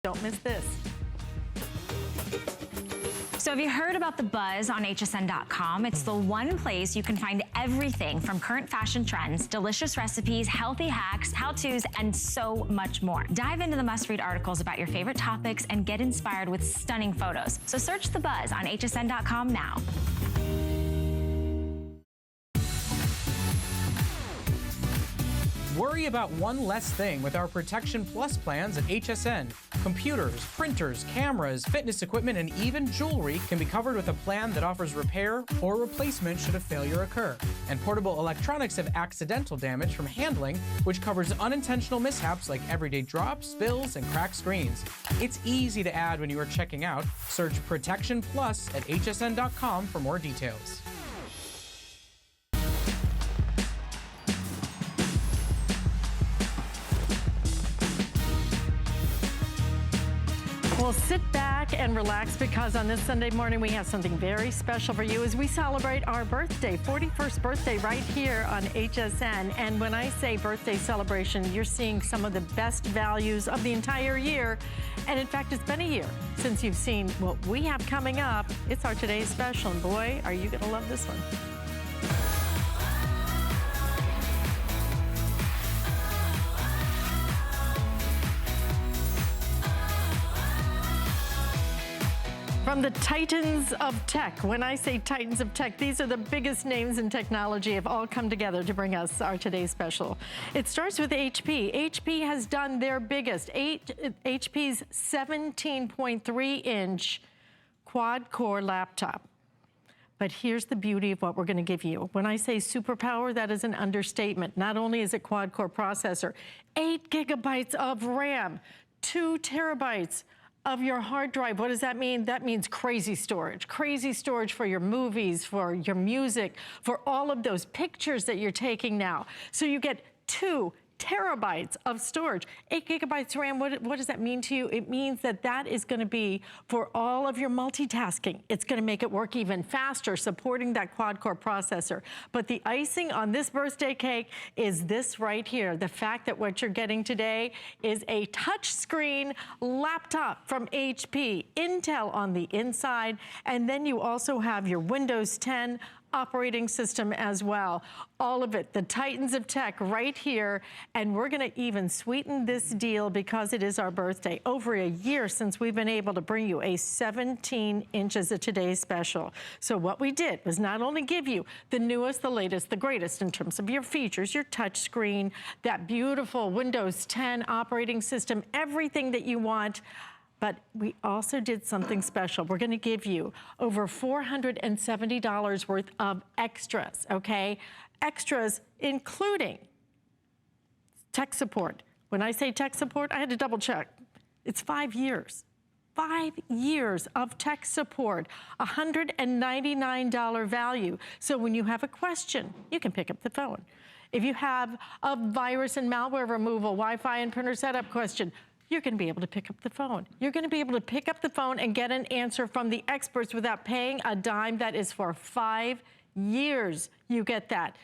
Don't miss this. So have you heard about the buzz on hsn.com? It's the one place you can find everything from current fashion trends, delicious recipes, healthy hacks, how-tos, and so much more. Dive into the must-read articles about your favorite topics and get inspired with stunning photos. So search the buzz on hsn.com now. Worry about one less thing with our Protection Plus plans at HSN. Computers, printers, cameras, fitness equipment, and even jewelry can be covered with a plan that offers repair or replacement should a failure occur. And portable electronics have accidental damage from handling, which covers unintentional mishaps like everyday drops, spills, and cracked screens. It's easy to add when you are checking out. Search Protection Plus at hsn.com for more details. Well, sit back and relax because on this Sunday morning we have something very special for you as we celebrate our birthday, 41st birthday right here on HSN. And when I say birthday celebration, you're seeing some of the best values of the entire year. And in fact, it's been a year since you've seen what we have coming up. It's our today's special, and boy, are you gonna love this one. From the titans of tech. When I say titans of tech, these are the biggest names in technology have all come together to bring us our today's special. It starts with HP. HP has done their biggest, HP's 17.3-inch quad-core laptop. But here's the beauty of what we're gonna give you. When I say superpower, that is an understatement. Not only is it quad-core processor, 8 gigabytes of RAM, 2 terabytes of your hard drive. What does that mean? That means crazy storage for your movies, for your music, for all of those pictures that you're taking now. So you get 2 terabytes of storage, 8 gigabytes RAM. What does that mean to you? It means that that is gonna be for all of your multitasking. It's gonna make it work even faster, supporting that quad-core processor. But the icing on this birthday cake is this right here. The fact that what you're getting today is a touchscreen laptop from HP, Intel on the inside, and then you also have your Windows 10 operating system as well. All of it, the titans of tech right here. And we're gonna even sweeten this deal because it is our birthday. Over a year since we've been able to bring you a 17 inches of today's special. So what we did was not only give you the newest, the latest, the greatest in terms of your features, your touch screen, that beautiful Windows 10 operating system, everything that you want, but we also did something special. We're gonna give you over $470 worth of extras, okay? Extras including tech support. When I say tech support, I had to double check. It's 5 years. 5 years of tech support, $199 value. So when you have a question, you can pick up the phone. If you have a virus and malware removal, Wi-Fi and printer setup question, you're gonna be able to pick up the phone. You're gonna be able to pick up the phone and get an answer from the experts without paying a dime. That is for 5 years, you get that.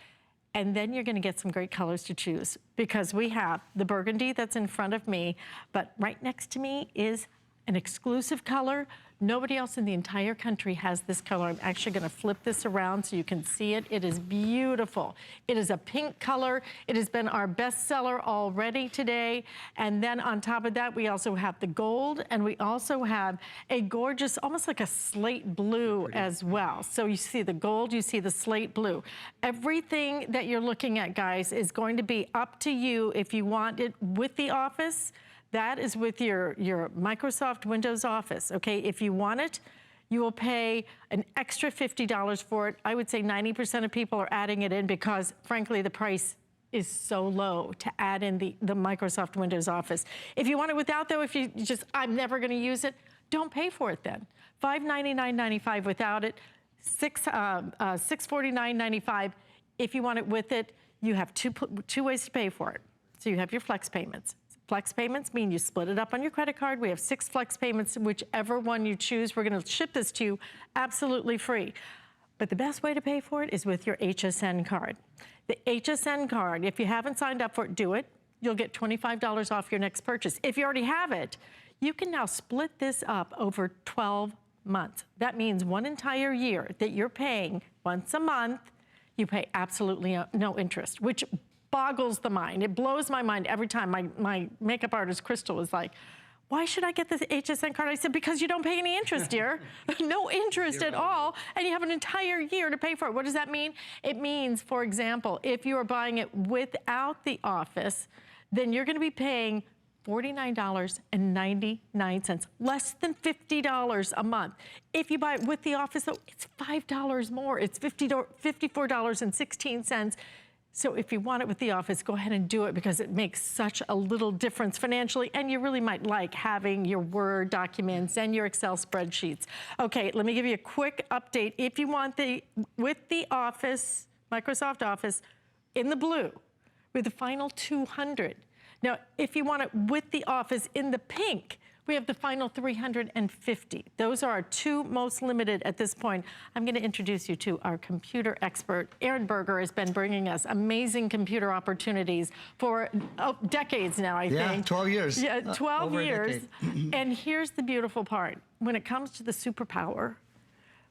And then you're gonna get some great colors to choose because we have the burgundy that's in front of me, but right next to me is an exclusive color. Nobody else in the entire country has this color. I'm actually gonna flip this around so you can see it. It is beautiful. It is a pink color. It has been our best seller already today. And then on top of that, we also have the gold and we also have a gorgeous, almost like a slate blue as well. So you see the gold, you see the slate blue. Everything that you're looking at, guys, is going to be up to you if you want it with the Office. That is with your Microsoft Windows Office, okay? If you want it, you will pay an extra $50 for it. I would say 90% of people are adding it in because, frankly, the price is so low to add in the Microsoft Windows Office. If you want it without, though, if you just, I'm never gonna use it, don't pay for it then. $599.95 without it, $649.95. If you want it with it, you have two ways to pay for it. So you have your flex payments. Flex payments mean you split it up on your credit card. We have 6 flex payments, whichever one you choose. We're gonna ship this to you absolutely free. But the best way to pay for it is with your HSN card. The HSN card, if you haven't signed up for it, do it. You'll get $25 off your next purchase. If you already have it, You can now split this up over 12 months. That means one entire year that you're paying once a month, you pay absolutely no interest, which boggles the mind. It blows my mind every time. My makeup artist, Crystal, is like, why should I get this HSN card? I said, because you don't pay any interest, dear. No interest at all, and you have an entire year to pay for it. What does that mean? It means, for example, if you are buying it without the Office, then you're gonna be paying $49.99, less than $50 a month. If you buy it with the Office, though, it's $5 more. It's $54.16. So if you want it with the Office, go ahead and do it because it makes such a little difference financially, and you really might like having your Word documents and your Excel spreadsheets. Okay, let me give you a quick update. If you want with the Office, Microsoft Office, in the blue, with the final 200. Now, if you want it with the Office in the pink, we have the final 350. Those are our two most limited at this point. I'm gonna introduce you to our computer expert. Aaron Berger has been bringing us amazing computer opportunities for decades now, I think. Yeah, 12 years. Yeah, 12 Over a years. decade. And here's the beautiful part. When it comes to the superpower,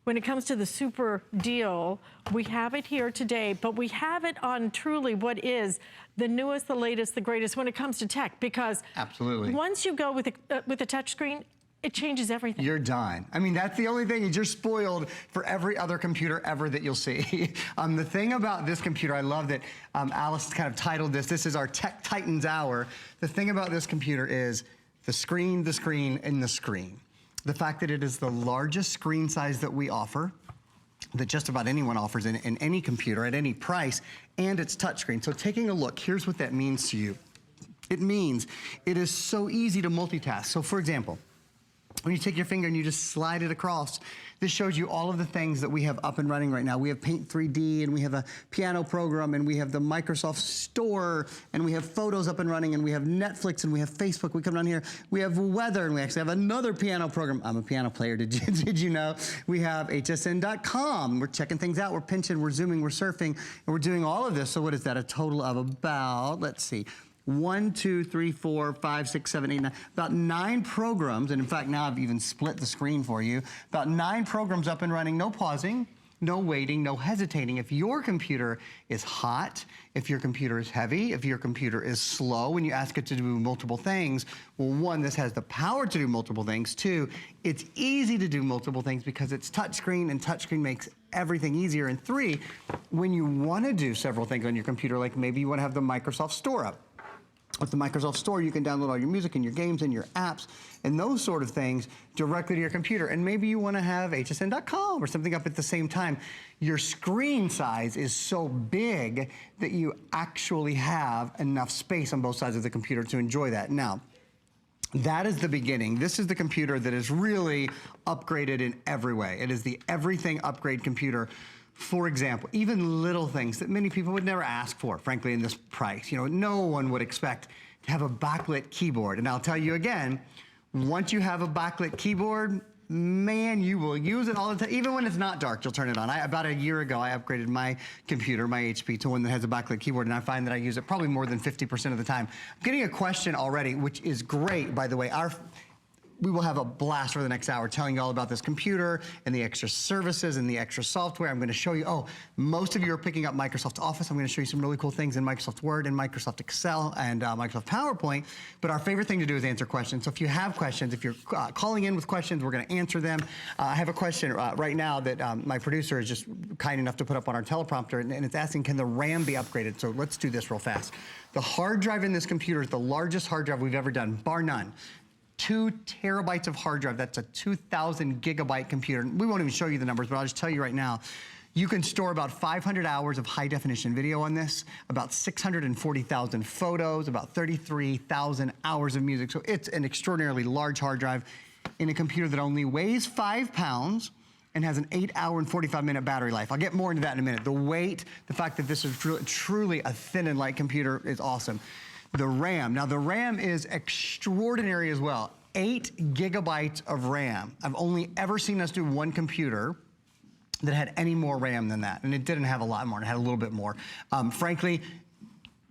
when it comes to the super deal, we have it here today, but we have it on truly what is the newest, the latest, the greatest when it comes to tech, because Absolutely. once you go with a touch screen, it changes everything. You're done. I mean, that's the only thing, is you're spoiled for every other computer ever that you'll see. The thing about this computer, I love that Alice kind of titled this is our Tech Titans Hour. The thing about this computer is the screen, and the screen. The fact that it is the largest screen size that we offer, that just about anyone offers in any computer at any price, and it's touchscreen. So taking a look, here's what that means to you. It means it is so easy to multitask. So for example, when you take your finger and you just slide it across, this shows you all of the things that we have up and running right now. We have Paint 3D, and we have a piano program, and we have the Microsoft Store, and we have Photos up and running, and we have Netflix, and we have Facebook. We come down here, we have weather, and we actually have another piano program. I'm a piano player, did you know? We have hsn.com. We're checking things out, we're pinching, we're zooming, we're surfing, and we're doing all of this. So what is that? A total of about, let's see, 1, 2, 3, 4, 5, 6, 7, 8, 9, about 9 programs, and in fact now I've even split the screen for you, about 9 programs up and running, no pausing, no waiting, no hesitating. If your computer is hot, if your computer is heavy, if your computer is slow when you ask it to do multiple things, well, 1, this has the power to do multiple things. 2, it's easy to do multiple things because it's touchscreen, and touchscreen makes everything easier. And 3, when you want to do several things on your computer, like maybe you want to have the Microsoft Store up. With the Microsoft Store, you can download all your music and your games and your apps and those sort of things directly to your computer. And maybe you want to have hsn.com or something up at the same time. Your screen size is so big that you actually have enough space on both sides of the computer to enjoy that. Now, that is the beginning. This is the computer that is really upgraded in every way. It is the everything upgrade computer. For example, even little things that many people would never ask for, frankly, in this price. You know, no one would expect to have a backlit keyboard. And I'll tell you again, once you have a backlit keyboard, man, you will use it all the time. Even when it's not dark, you'll turn it on. About a year ago, I upgraded my computer, my HP, to one that has a backlit keyboard, and I find that I use it probably more than 50% of the time. I'm getting a question already, which is great, by the way. We will have a blast for the next hour telling you all about this computer and the extra services and the extra software. I'm going to show you, most of you are picking up Microsoft Office. I'm going to show you some really cool things in Microsoft Word and Microsoft Excel and Microsoft PowerPoint. But our favorite thing to do is answer questions. So if you have questions, if you're calling in with questions, we're going to answer them. I have a question right now that my producer is just kind enough to put up on our teleprompter, and it's asking, can the RAM be upgraded? So let's do this real fast. The hard drive in this computer is the largest hard drive we've ever done, bar none. 2 terabytes of hard drive. That's a 2,000 gigabyte computer. We won't even show you the numbers, but I'll just tell you right now, you can store about 500 hours of high definition video on this, about 640,000 photos, about 33,000 hours of music. So it's an extraordinarily large hard drive in a computer that only weighs 5 pounds and has an 8-hour and 45-minute battery life. I'll get more into that in a minute. The weight, the fact that this is truly a thin and light computer is awesome. The RAM. Now the RAM is extraordinary as well. 8 gigabytes of RAM. I've only ever seen us do one computer that had any more RAM than that, and it didn't have a lot more, it had a little bit more. Frankly,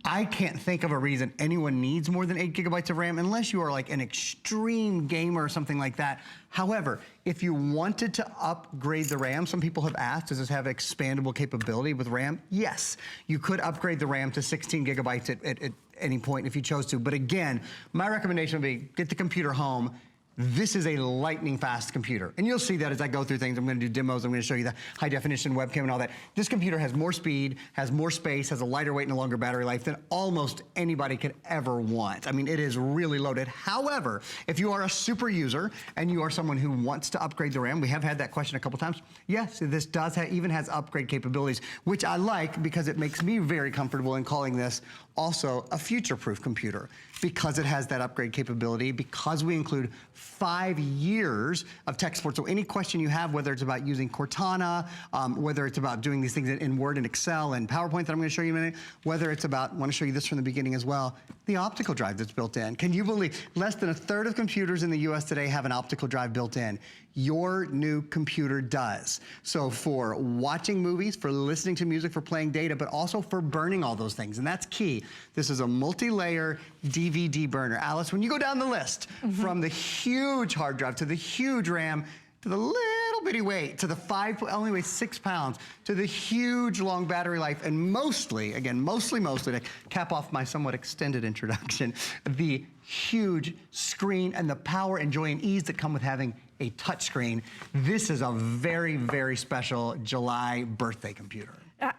I can't think of a reason anyone needs more than 8 gigabytes of RAM unless you are like an extreme gamer or something like that. However, if you wanted to upgrade the RAM, some people have asked, does this have expandable capability with RAM? Yes, you could upgrade the RAM to 16 gigabytes at any point if you chose to. But again, my recommendation would be get the computer home. This is a lightning fast computer. And you'll see that as I go through things. I'm gonna do demos, I'm gonna show you the high definition webcam and all that. This computer has more speed, has more space, has a lighter weight and a longer battery life than almost anybody could ever want. I mean, it is really loaded. However, if you are a super user and you are someone who wants to upgrade the RAM, we have had that question a couple times. Yes, this does even has upgrade capabilities, which I like because it makes me very comfortable in calling this also a future-proof computer because it has that upgrade capability, because we include 5 years of tech support. So any question you have, whether it's about using Cortana, whether it's about doing these things in Word and Excel and PowerPoint that I'm gonna show you in a minute, whether it's about, I wanna show you this from the beginning as well, the optical drive that's built in. Can you believe less than a third of computers in the US today have an optical drive built in? Your new computer does. So for watching movies, for listening to music, for playing data, but also for burning all those things, and that's key. This is a multi-layer DVD burner. Alice, when you go down the list, from the huge hard drive to the huge RAM, to the little bitty weight, to the only weighs 6 pounds, to the huge long battery life, and mostly, again, mostly, to cap off my somewhat extended introduction, the huge screen and the power and joy and ease that come with having a touchscreen. This is a very, very special July birthday computer.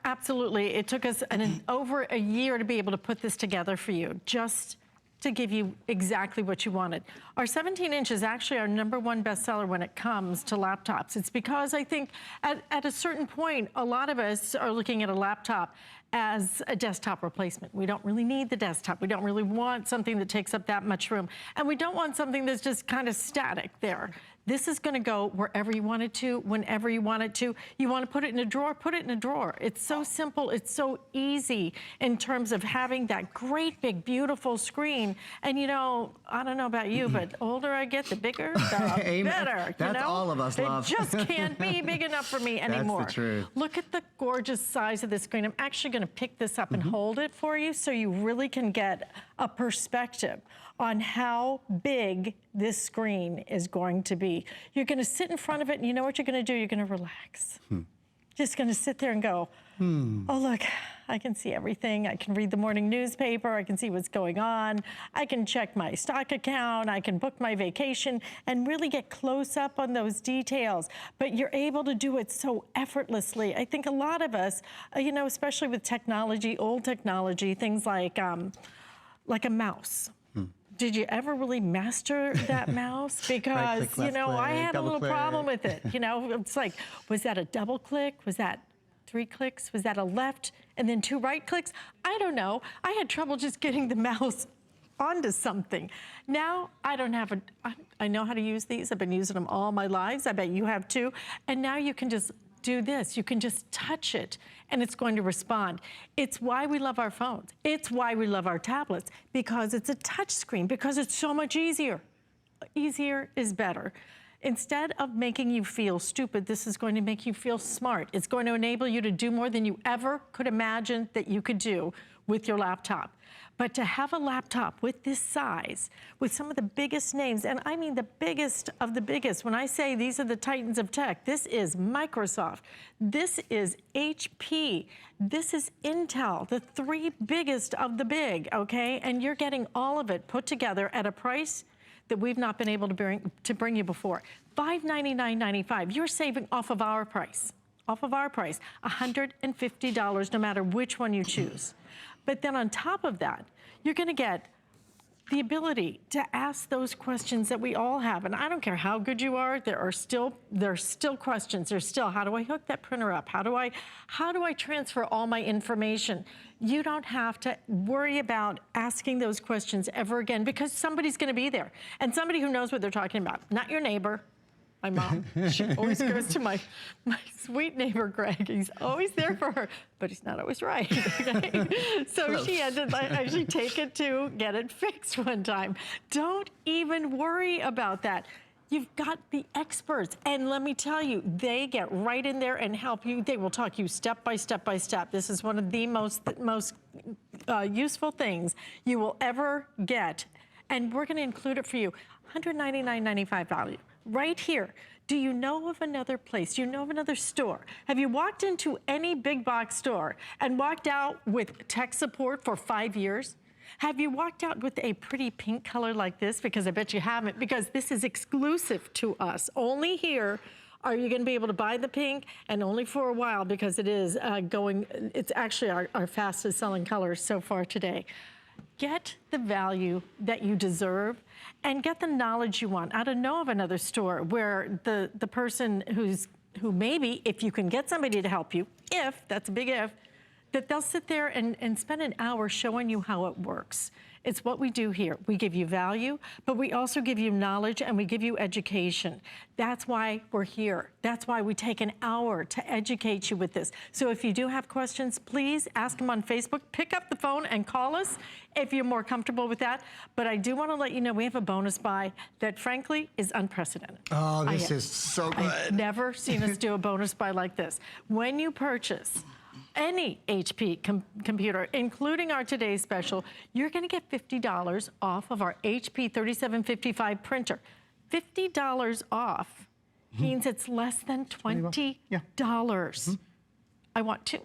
Absolutely. It took us over a year to be able to put this together for you, just to give you exactly what you wanted. Our 17-inch is actually our #1 bestseller when it comes to laptops. It's because I think at a certain point, a lot of us are looking at a laptop as a desktop replacement. We don't really need the desktop. We don't really want something that takes up that much room. And we don't want something that's just kind of static there. This is gonna go wherever you want it to, whenever you want it to. You wanna put it in a drawer, put it in a drawer. It's so simple, it's so easy in terms of having that great, big, beautiful screen. And you know, I don't know about you, but the older I get, the bigger, the better. That's all of us love. It just can't be big enough for me anymore. That's the truth. Look at the gorgeous size of the screen. I'm actually gonna pick this up and hold it for you so you really can get a perspective on how big this screen is going to be. You're gonna sit in front of it and you know what you're gonna do? You're gonna relax. Just gonna sit there and go, oh look, I can see everything. I can read the morning newspaper. I can see what's going on. I can check my stock account. I can book my vacation and really get close up on those details. But you're able to do it so effortlessly. I think a lot of us, you know, especially with technology, old technology, things like a mouse. Did you ever really master that mouse? Because, right click, you know, left I click, had a double little click. problem with it. You know, it's like, was that a double click? Was that 3 clicks? Was that a left and then 2 right clicks? I don't know. I had trouble just getting the mouse onto something. Now, I don't have I know how to use these. I've been using them all my lives. I bet you have too. And now you can just do this. You can just touch it and it's going to respond. It's why we love our phones. It's why we love our tablets, because it's a touch screen, because it's so much easier. Easier is better. Instead of making you feel stupid, this is going to make you feel smart. It's going to enable you to do more than you ever could imagine that you could do with your laptop. But to have a laptop with this size, with some of the biggest names, and I mean the biggest of the biggest, when I say these are the titans of tech, this is Microsoft, this is HP, this is Intel, the 3 biggest of the big, okay? And you're getting all of it put together at a price that we've not been able to bring you before. $599.95, you're saving off of our price. $150 no matter which one you choose. But then on top of that, you're gonna get the ability to ask those questions that we all have. And I don't care how good you are, there are still questions. There's still, how do I hook that printer up? How do I transfer all my information? You don't have to worry about asking those questions ever again, because somebody's gonna be there. And somebody who knows what they're talking about, not your neighbor. My mom, she always goes to my sweet neighbor, Greg. He's always there for her, but he's not always right, okay? So she had to actually take it to get it fixed one time. Don't even worry about that. You've got the experts, and let me tell you, they get right in there and help you. They will talk you step by step by step. This is one of the most useful things you will ever get. And we're going to include it for you. $199.95 value right here. Do you know of another place? Do you know of another store? Have you walked into any big box store and walked out with tech support for 5 years? Have you walked out with a pretty pink color like this? Because I bet you haven't, because this is exclusive to us. Only here are you going to be able to buy the pink, and only for a while, because it is it's actually our fastest selling color so far today. Get the value that you deserve and get the knowledge you want. I don't know of another store where the person who maybe, if you can get somebody to help you, if, that's a big if, that they'll sit there and spend an hour showing you how it works. It's what we do here. We give you value, but we also give you knowledge and we give you education. That's why we're here. That's why we take an hour to educate you with this. So if you do have questions, please ask them on Facebook. Pick up the phone and call us if you're more comfortable with that. But I do want to let you know we have a bonus buy that frankly is unprecedented. Oh, this is so good. I've never seen us do a bonus buy like this. When you purchase any HP computer, including our today's special, you're going to get $50 off of our HP 3755 printer. $50 off means it's less than $20. Yeah. I want two.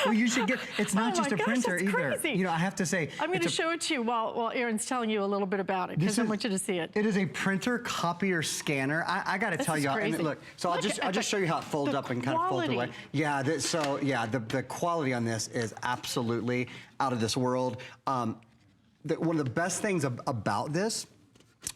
Well, you should get, it's not Oh just my a gosh, printer that's either. crazy. You know, I have to say. I'm going to show it to you while Aaron's telling you a little bit about it, because I want you to see it. It is a printer, copier, scanner. I got to tell you, and look, so I'll just show you how it folds up and kind of folds away. Yeah, the quality on this is absolutely out of this world. One of the best things about this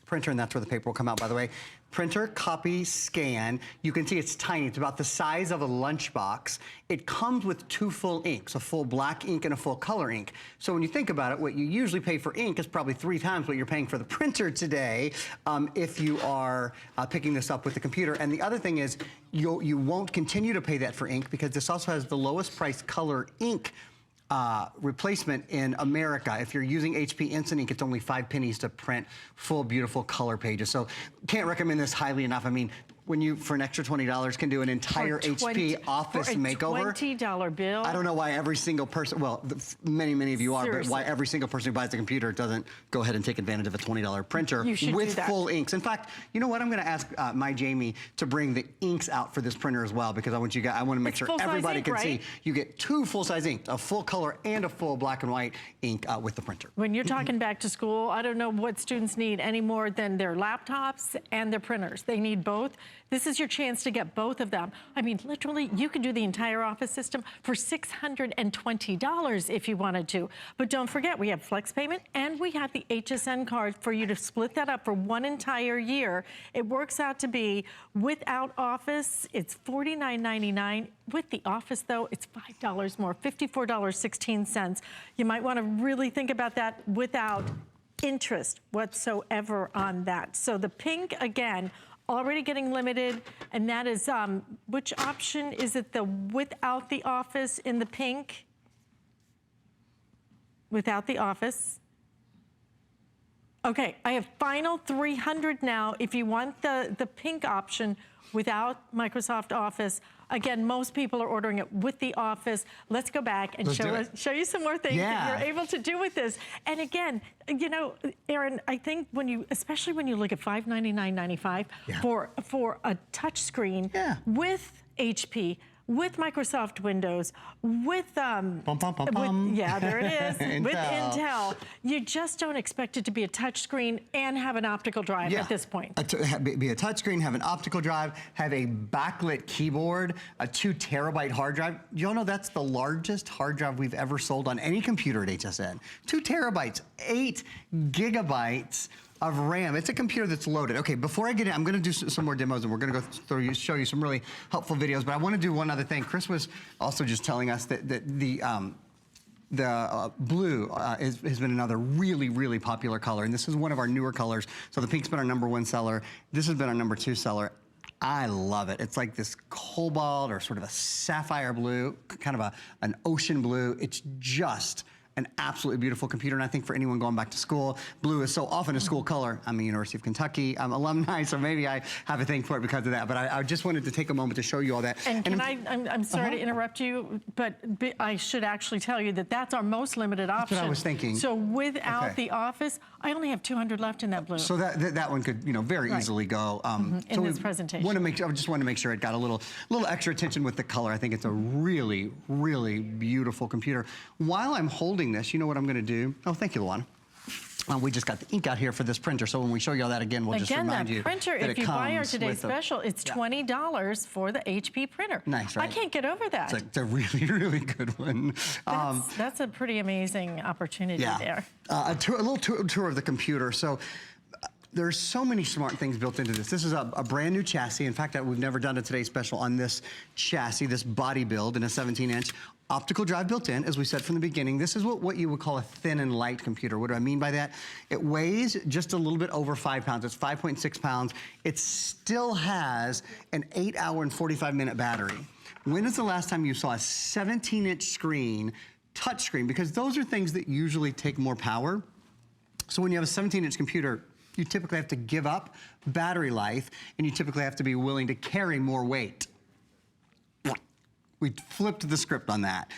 printer, and that's where the paper will come out, by the way. Printer, copy, scan. You can see it's tiny. It's about the size of a lunchbox. It comes with 2 full inks, a full black ink and a full color ink. So when you think about it, what you usually pay for ink is probably 3 times what you're paying for the printer today if you are picking this up with the computer. And the other thing is you won't continue to pay that for ink, because this also has the lowest priced color ink replacement in America. If you're using HP Instant Ink, it's only 5 pennies to print full, beautiful color pages. So can't recommend this highly enough. I mean, when you, for an extra $20, can do an entire HP office makeover. $20 bill. I don't know why every single person, well, many of you are, Seriously. but why every single person who buys a computer doesn't go ahead and take advantage of a $20 printer with full inks. In fact, you know what? I'm going to ask my Jamie to bring the inks out for this printer as well, because I want to make sure everybody can see. You get 2 full-size inks, a full color and a full black and white ink with the printer. When you're talking back to school, I don't know what students need any more than their laptops and their printers. They need both. This is your chance to get both of them. I mean, literally, you could do the entire office system for $620 if you wanted to. But don't forget, we have flex payment and we have the HSN card for you to split that up for 1 entire year. It works out to be, without Office, it's $49.99. With the Office, though, it's $5 more, $54.16. You might want to really think about that without interest whatsoever on that. So the pink, again, already getting limited, and that is, which option is it, the without the Office in the pink? Without the Office. Okay, I have final 300 now. If you want the pink option without Microsoft Office, again, most people are ordering it with the Office. Let's go back and show you some more things that you're able to do with this. And again, you know, Aaron, I think especially when you look at $599.95 for a touch screen with HP, with Microsoft Windows, with yeah, there it is, with Intel, you just don't expect it to be a touch screen and have an optical drive at this point. Be a touch screen, have an optical drive, have a backlit keyboard, a 2 terabyte hard drive. You all know that's the largest hard drive we've ever sold on any computer at HSN. 2 terabytes, 8 gigabytes of RAM. It's a computer that's loaded. Okay, before I get in, I'm going to do some more demos, and we're going to go show you some really helpful videos. But I want to do one other thing. Chris was also just telling us that the blue has been another really popular color, and this is one of our newer colors. So the pink's been our #1 seller. This has been our #2 seller. I love it. It's like this cobalt or sort of a sapphire blue, kind of an ocean blue. It's just an absolutely beautiful computer. And I think for anyone going back to school, blue is so often a school color. I'm a University of Kentucky alumni, so maybe I have a thing for it because of that. But I just wanted to take a moment to show you all that. And I'm sorry to interrupt you, but I should actually tell you that that's our most limited option. That's what I was thinking. So without the Office, I only have 200 left in that blue. So that one could, very easily go. In this presentation. I just want to make sure it got a little extra attention with the color. I think it's a really, really beautiful computer. While I'm holding this, you know what I'm going to do? Oh, thank you, Luana. We just got the ink out here for this printer, so when we show you all that again, we'll just remind you that printer, that if you buy our today's special, it's $20 for the HP printer. Nice, right? I can't get over that. It's a really, really good one. That's a pretty amazing opportunity there. A little tour of the computer. So there's so many smart things built into this. This is a brand new chassis. In fact, we've never done a today's special on this chassis, this body build in a 17-inch. Optical drive built in, as we said from the beginning. This is what you would call a thin and light computer. What do I mean by that? It weighs just a little bit over 5 pounds. It's 5.6 pounds. It still has an 8-hour and 45-minute battery. When is the last time you saw a 17-inch screen, touch screen? Because those are things that usually take more power. So when you have a 17-inch computer, you typically have to give up battery life, and you typically have to be willing to carry more weight. We flipped the script on that.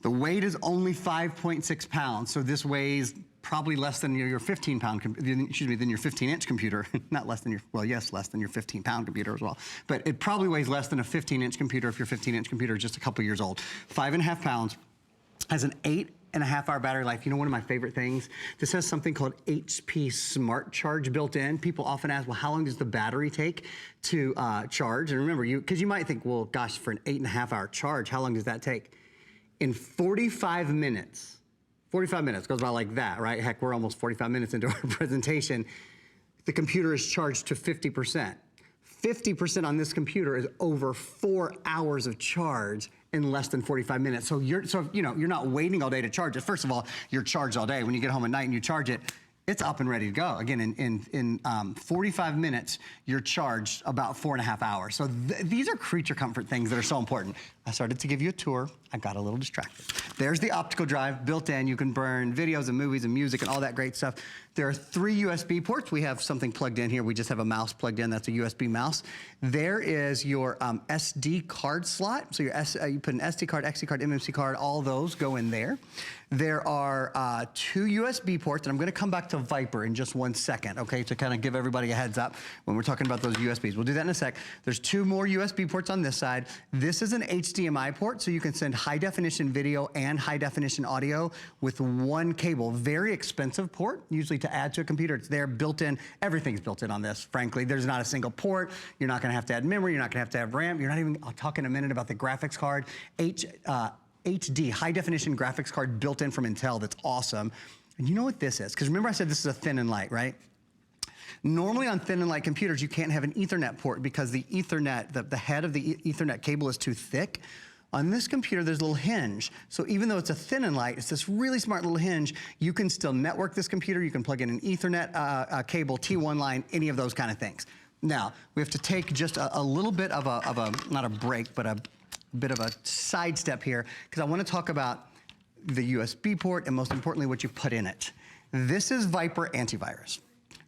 The weight is only 5.6 pounds, so this weighs probably less than your 15-pound, than your 15-inch computer. Not less than your, well, yes, less than your 15-pound computer as well. But it probably weighs less than a 15-inch computer if your 15-inch computer is just a couple years old. 5.5 pounds, has an 8.5-hour battery life. You know, one of my favorite things, this has something called HP Smart Charge built in. People often ask, well, how long does the battery take to charge? And remember, because you might think, well, gosh, for an 8.5-hour charge, how long does that take? In 45 minutes, 45 minutes, goes by like that, right? Heck, we're almost 45 minutes into our presentation. The computer is charged to 50%. 50% on this computer is over 4 hours of charge in less than 45 minutes. So you're not waiting all day to charge it. First of all, you're charged all day. When you get home at night and you charge it, it's up and ready to go. Again, in 45 minutes, you're charged about 4.5 hours. So these are creature comfort things that are so important. I started to give you a tour. I got a little distracted. There's the optical drive built in. You can burn videos and movies and music and all that great stuff. There are 3 USB ports. We have something plugged in here. We just have a mouse plugged in. That's a USB mouse. There is your SD card slot. So you put an SD card, XD card, MMC card, all those go in there. There are 2 USB ports, and I'm gonna come back to Viper in just 1 second, okay, to kind of give everybody a heads up when we're talking about those USBs. We'll do that in a sec. There's 2 more USB ports on this side. This is an HDMI port, so you can send high definition video and high definition audio with 1 cable. Very expensive port, usually to add to a computer. It's there, built in. Everything's built in on this, frankly. There's not a single port. You're not gonna have to add memory. You're not gonna have to have RAM. You're not even, I'll talk in a minute about the graphics card. HD, high definition graphics card built in from Intel. That's awesome. And you know what this is? Because remember I said this is a thin and light, right? Normally on thin and light computers, you can't have an Ethernet port because the Ethernet, the head of the Ethernet cable is too thick. On this computer, there's a little hinge. So even though it's a thin and light, it's this really smart little hinge. You can still network this computer. You can plug in an Ethernet cable, T1 line, any of those kind of things. Now, we have to take just a little bit of a, not a break, but a bit of a sidestep here, because I want to talk about the USB port and most importantly, what you put in it. This is Viper Antivirus.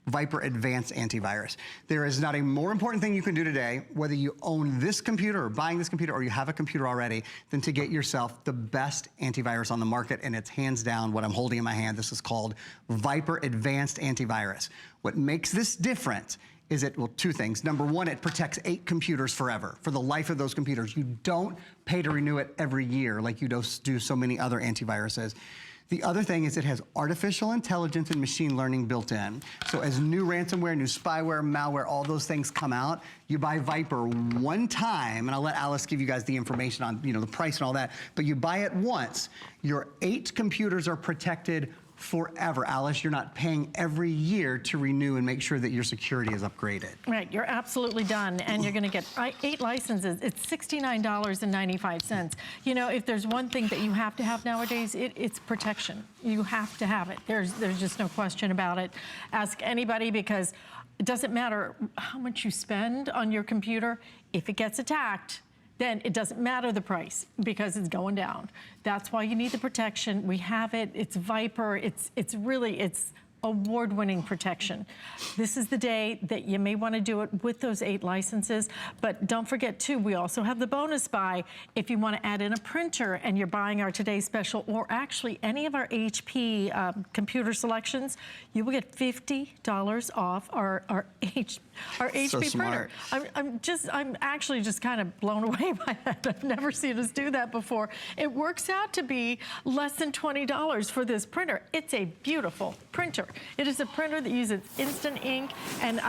Viper Advanced Antivirus. There is not a more important thing you can do today, whether you own this computer or buying this computer or you have a computer already, than to get yourself the best antivirus on the market, and it's hands down what I'm holding in my hand. This is called Viper Advanced Antivirus. What makes this different is it, well, 2 things. Number 1, it protects 8 computers forever, for the life of those computers. You don't pay to renew it every year like you do so many other antiviruses. The other thing is it has artificial intelligence and machine learning built in. So as new ransomware, new spyware, malware, all those things come out, you buy Viper 1 time, and I'll let Alice give you guys the information on the price and all that, but you buy it once, your 8 computers are protected forever. Alice, you're not paying every year to renew and make sure that your security is upgraded. Right, you're absolutely done, and you're gonna get 8 licenses. It's $69.95. You know, if there's one thing that you have to have nowadays, it's protection. You have to have it. There's just no question about it. Ask anybody, because it doesn't matter how much you spend on your computer. If it gets attacked, then it doesn't matter the price because it's going down. That's why you need the protection. We have it. It's Viper. It's award-winning protection. This is the day that you may want to do it with those 8 licenses, but don't forget too, we also have the bonus buy if you want to add in a printer and you're buying our today's special, or actually any of our HP computer selections, you will get $50 off our HP printer. I'm actually just kind of blown away by that. I've never seen us do that before. It works out to be less than $20 for this printer. It's a beautiful printer. It is a printer that uses instant ink and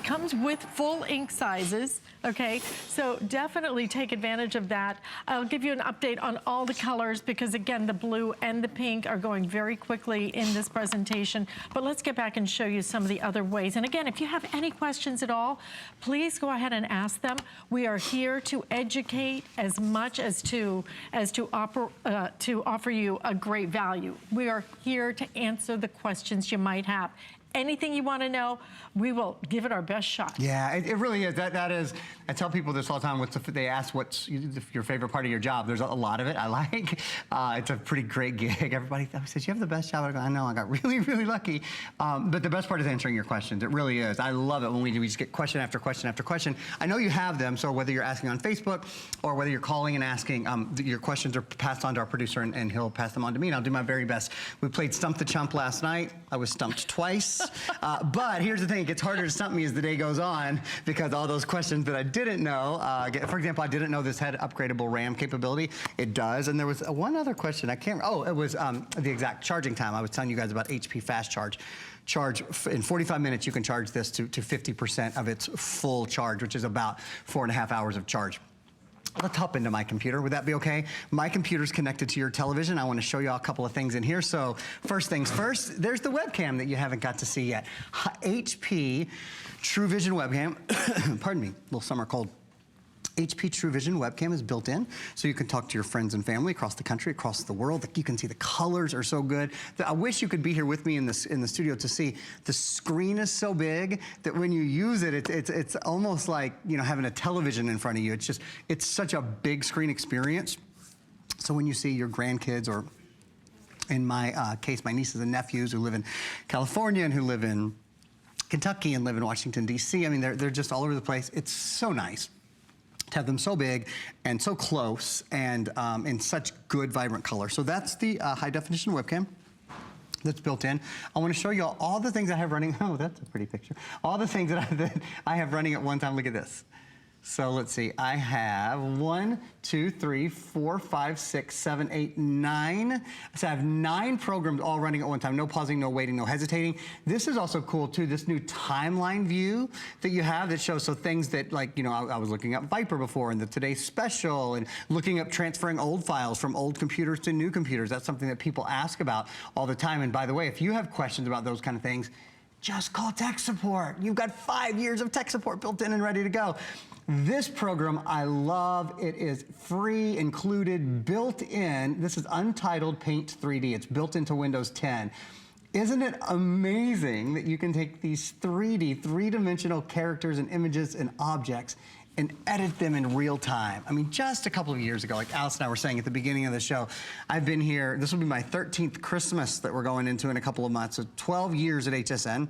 comes with full ink sizes, okay? So definitely take advantage of that. I'll give you an update on all the colors because, again, the blue and the pink are going very quickly in this presentation. But let's get back and show you some of the other ways. And again, if you have any questions at all, please go ahead and ask them. We are here to educate as much as to offer you a great value. We are here to answer the questions you might have. Anything you want to know, we will give it our best shot. Yeah, it really is. That is, I tell people this all the time. They ask what's your favorite part of your job. There's a lot of it I like. It's a pretty great gig. Everybody says, you have the best job. I go, I know, I got really, really lucky. But the best part is answering your questions. It really is. I love it when we just get question after question after question. I know you have them, so whether you're asking on Facebook or whether you're calling and asking, your questions are passed on to our producer and he'll pass them on to me and I'll do my very best. We played Stump the Chump last night. I was stumped twice. But here's the thing, it gets harder to stump me as the day goes on because all those questions that I didn't know, for example, I didn't know this had upgradable RAM capability. It does, and there was one other question, it was the exact charging time. I was telling you guys about HP Fast Charge. In 45 minutes, you can charge this to 50% of its full charge, which is about 4.5 hours of charge. Let's hop into my computer. Would that be okay? My computer's connected to your television. I want to show you all a couple of things in here. So first things first, there's the webcam that you haven't got to see yet. HP TrueVision webcam. Pardon me, a little summer cold. HP TrueVision webcam is built in, so you can talk to your friends and family across the country, across the world. You can see the colors are so good. I wish you could be here with me in the studio to see. The screen is so big that when you use it, it's almost like, you know, having a television in front of you. It's such a big screen experience. So when you see your grandkids, or in my case, my nieces and nephews who live in California and who live in Kentucky and live in Washington, D.C., I mean, they're just all over the place. It's so nice to have them so big and so close and in such good, vibrant color. So that's the high definition webcam that's built in. I want to show you all the things I have running. Oh, that's a pretty picture. All the things that I have running at one time. Look at this. So let's see, I have 1, 2, 3, 4, 5, 6, 7, 8, 9. So I have 9 programs all running at one time. No pausing, no waiting, no hesitating. This is also cool too, this new timeline view that you have that shows, so things that, like, you know, I was looking up Viper before and the Today's Special and looking up transferring old files from old computers to new computers. That's something that people ask about all the time. And by the way, if you have questions about those kind of things, just call tech support. You've got 5 years of tech support built in and ready to go. This program I love. It is free, included, built in. This is Untitled Paint 3D. It's built into Windows 10. Isn't it amazing that you can take these 3D, three-dimensional characters and images and objects and edit them in real time? I mean, just a couple of years ago, like Alice and I were saying at the beginning of the show, I've been here, this will be my 13th Christmas that we're going into in a couple of months, so 12 years at HSN.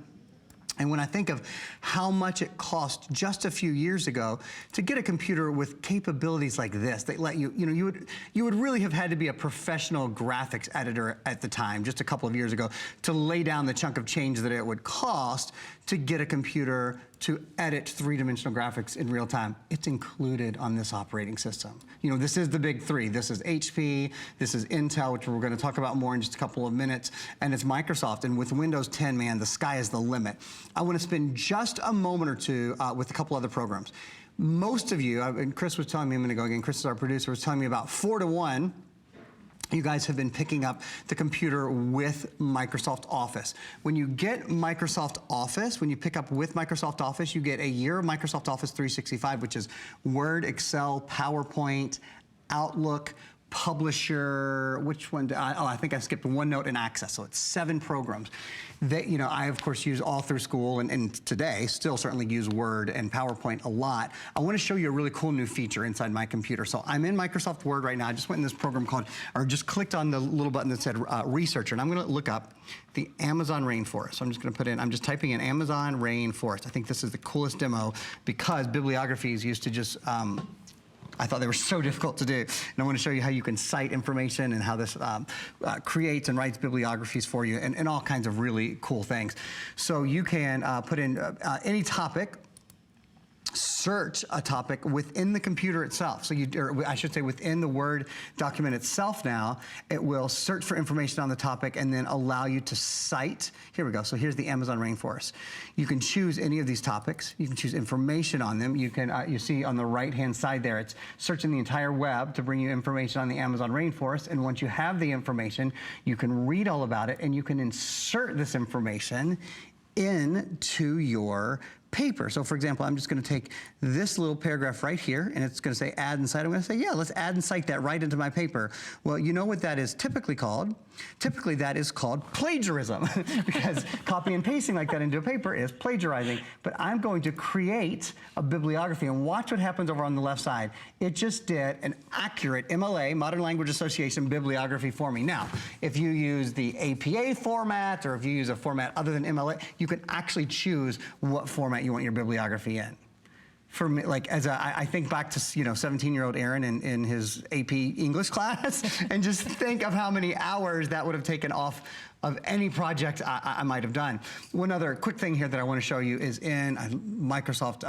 And when I think of how much it cost just a few years ago to get a computer with capabilities like this, that let you, you would really have had to be a professional graphics editor at the time, just a couple of years ago, to lay down the chunk of change that it would cost to get a computer to edit three-dimensional graphics in real time. It's included on this operating system. You know, this is the big three. This is HP, this is Intel, which we're gonna talk about more in just a couple of minutes, and it's Microsoft. And with Windows 10, man, the sky is the limit. I wanna spend just a moment or two with a couple other programs. Most of you, and Chris was telling me a minute ago, again, Chris is our producer, was telling me about 4 to 1, you guys have been picking up the computer with Microsoft Office. When you get Microsoft Office, when you pick up with Microsoft Office, you get a year of Microsoft Office 365, which is Word, Excel, PowerPoint, Outlook, Publisher, which one? I think I skipped OneNote and Access, so it's 7 programs that, you know, I of course use all through school and today still certainly use Word and PowerPoint a lot. I want to show you a really cool new feature inside my computer. So I'm in Microsoft Word right now. I just went in this program called, or just clicked on the little button that said Researcher, and I'm going to look up the Amazon rainforest. So I'm just going to put in, I'm just typing in Amazon rainforest. I think this is the coolest demo because bibliographies used to just, I thought they were so difficult to do. And I want to show you how you can cite information and how this creates and writes bibliographies for you and all kinds of really cool things. So you can put in any topic, search a topic within the computer itself. So or I should say within the Word document itself now, it will search for information on the topic and then allow you to cite. Here we go. So here's the Amazon rainforest. You can choose any of these topics. You can choose information on them. You can, you see on the right-hand side there, it's searching the entire web to bring you information on the Amazon rainforest. And once you have the information, you can read all about it and you can insert this information into your paper. So for example, I'm just going to take this little paragraph right here and it's going to say add and cite. I'm going to say, yeah, let's add and cite that right into my paper. Well, you know what that is typically called? Typically that is called plagiarism because copy and pasting like that into a paper is plagiarizing. But I'm going to create a bibliography and watch what happens over on the left side. It just did an accurate MLA, Modern Language Association bibliography for me. Now, if you use the APA format or if you use a format other than MLA, you can actually choose what format you want your bibliography in. For me, like I think back to 17-year-old Aaron in his AP English class, and just think of how many hours that would have taken off of any project I might have done. One other quick thing here that I want to show you is in Microsoft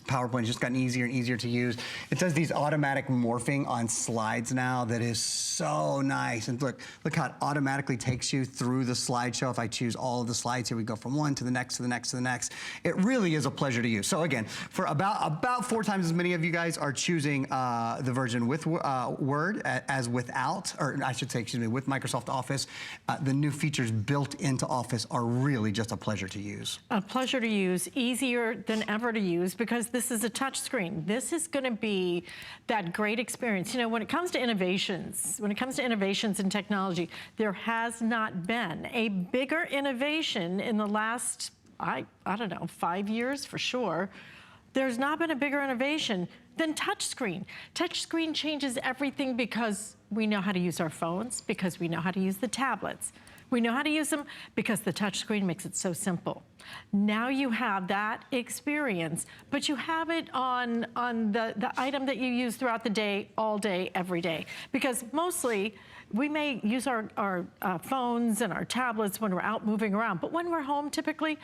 PowerPoint. It's just gotten easier and easier to use. It does these automatic morphing on slides now that is so nice. And look how it automatically takes you through the slideshow. If I choose all of the slides here, we go from one to the next to the next to the next. It really is a pleasure to use. So again, for about 4 times as many of you guys are choosing the version with Word as without, or I should say, excuse me, with Microsoft Office, the new features built into Office are really just a pleasure to use. A pleasure to use, easier than ever to use because this is a touch screen. This is going to be that great experience. You know, when it comes to innovations, in technology, there has not been a bigger innovation in the last, I don't know, 5 years for sure. There's not been a bigger innovation than touchscreen. Touchscreen changes everything because we know how to use our phones, because we know how to use the tablets. We know how to use them because the touchscreen makes it so simple. Now you have that experience, but you have it on the item that you use throughout the day, all day, every day. Because mostly, we may use our phones and our tablets when we're out moving around, but when we're home, typically,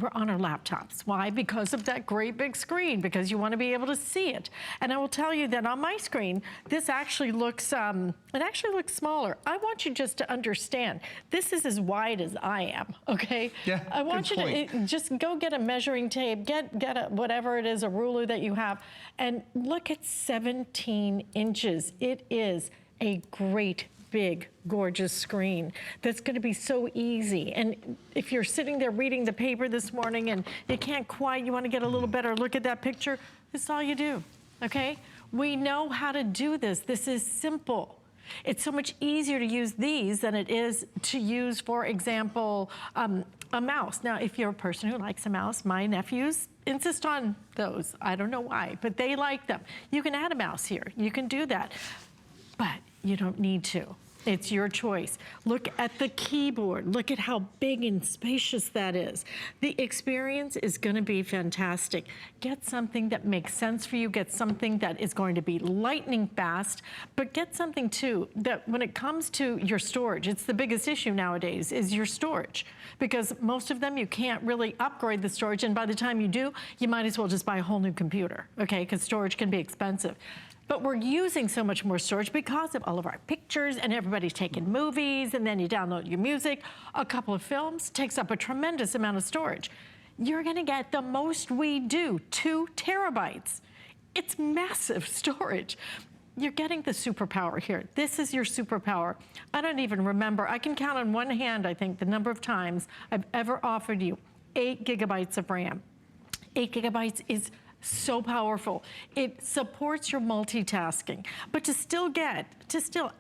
we're on our laptops. Why? Because of that great big screen, because you want to be able to see it. And I will tell you that on my screen, this actually looks, it actually looks smaller. I want you just to understand, this is as wide as I am, okay? Yeah, I want you to just go get a measuring tape, get a, whatever it is, a ruler that you have, and look at 17 inches. It is a great big, gorgeous screen that's going to be so easy. And if you're sitting there reading the paper this morning and you can't quite, you want to get a little better look at that picture, this is all you do, okay? We know how to do this. This is simple. It's so much easier to use these than it is to use, for example, a mouse. Now, if you're a person who likes a mouse, my nephews insist on those. I don't know why, but they like them. You can add a mouse here. You can do that, but you don't need to. It's your choice. Look at the keyboard. Look at how big and spacious that is. The experience is going to be fantastic. Get something that makes sense for you. Get something that is going to be lightning fast, but get something too that when it comes to your storage, it's the biggest issue nowadays is your storage, because most of them you can't really upgrade the storage, and by the time you do, you might as well just buy a whole new computer, okay? Because storage can be expensive. But we're using so much more storage because of all of our pictures, and everybody's taking movies, and then you download your music. A couple of films takes up a tremendous amount of storage. You're gonna get the most we do, 2 terabytes. It's massive storage. You're getting the superpower here. This is your superpower. I don't even remember. I can count on one hand, I think, the number of times I've ever offered you 8 gigabytes of RAM. 8 gigabytes is So powerful. It supports your multitasking. But to still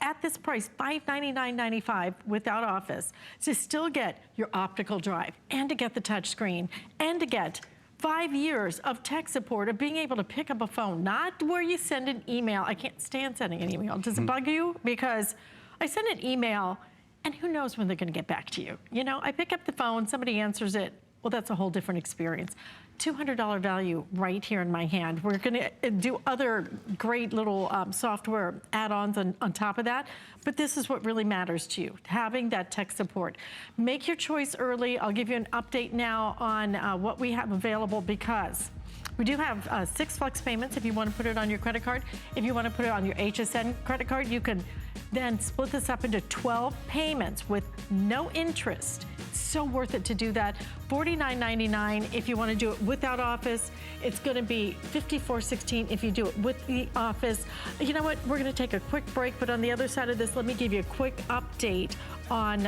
at this price, $599.95 without Office, to still get your optical drive and to get the touch screen and to get 5 years of tech support, of being able to pick up a phone, not where you send an email. I can't stand sending an email. Does it bug you? Because I send an email and who knows when they're gonna get back to you. You know, I pick up the phone, somebody answers it. Well, that's a whole different experience. $200 value right here in my hand. We're gonna do other great little software add-ons on top of that, but this is what really matters to you, having that tech support. Make your choice early. I'll give you an update now on what we have available, because we do have 6 flex payments if you want to put it on your credit card. If you want to put it on your HSN credit card, you can then split this up into 12 payments with no interest. So worth it to do that. $49.99 if you want to do it without Office. It's going to be $54.16 if you do it with the Office. You know what? We're going to take a quick break, but on the other side of this, let me give you a quick update on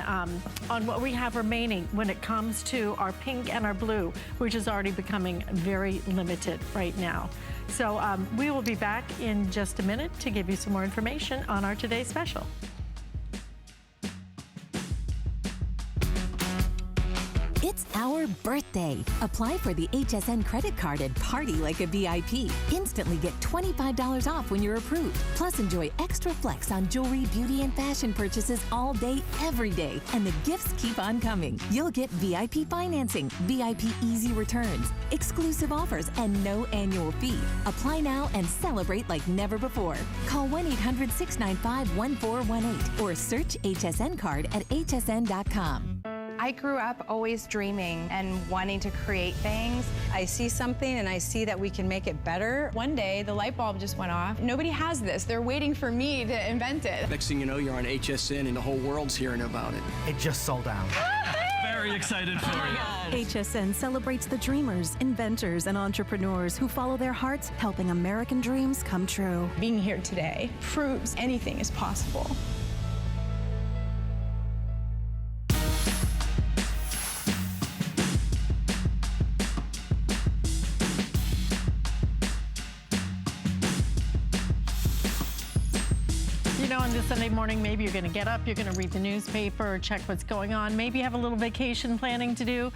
what we have remaining when it comes to our pink and our blue, which is already becoming very limited right now. So we will be back in just a minute to give you some more information on our today's special. It's our birthday. Apply for the HSN credit card and party like a VIP. Instantly get $25 off when you're approved. Plus enjoy extra flex on jewelry, beauty, and fashion purchases all day, every day. And the gifts keep on coming. You'll get VIP financing, VIP easy returns, exclusive offers, and no annual fee. Apply now and celebrate like never before. Call 1-800-695-1418 or search HSN card at hsn.com. I grew up always dreaming and wanting to create things. I see something and I see that we can make it better. One day, the light bulb just went off. Nobody has this. They're waiting for me to invent it. Next thing you know, you're on HSN and the whole world's hearing about it. It just sold out. Very excited for you. HSN celebrates the dreamers, inventors, and entrepreneurs who follow their hearts, helping American dreams come true. Being here today proves anything is possible. On this Sunday morning, maybe you're going to get up, you're going to read the newspaper, check what's going on, maybe you have a little vacation planning to do.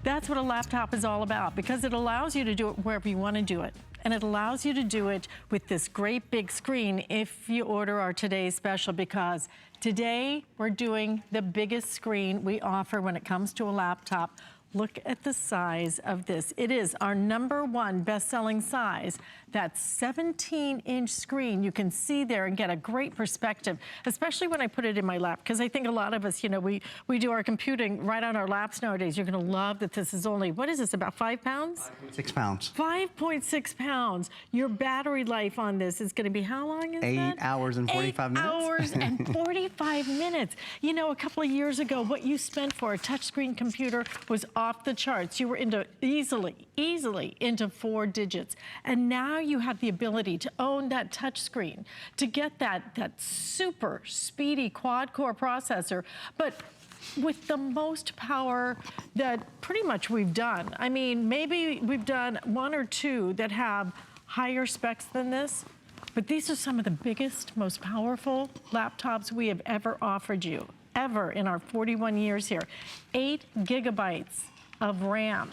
That's what a laptop is all about, because it allows you to do it wherever you want to do it. And it allows you to do it with this great big screen if you order our today's special, because today we're doing the biggest screen we offer when it comes to a laptop. Look at the size of this. It is our #1 best-selling size. That 17-inch screen you can see there and get a great perspective, especially when I put it in my lap, because I think a lot of us, you know, we do our computing right on our laps nowadays. You're gonna love that this is only, what is this, about 5 pounds? 6 pounds. 5.6 pounds. Your battery life on this is gonna be, how long is that? 8 hours and 45 minutes. 8 hours and 45 minutes. You know, a couple of years ago, what you spent for a touchscreen computer was off the charts. You were into easily into 4 digits. And now you have the ability to own that touchscreen, to get that super speedy quad-core processor, but with the most power that pretty much we've done. I mean, maybe we've done 1 or 2 that have higher specs than this, but these are some of the biggest, most powerful laptops we have ever offered you, ever in our 41 years here. 8 gigabytes of RAM.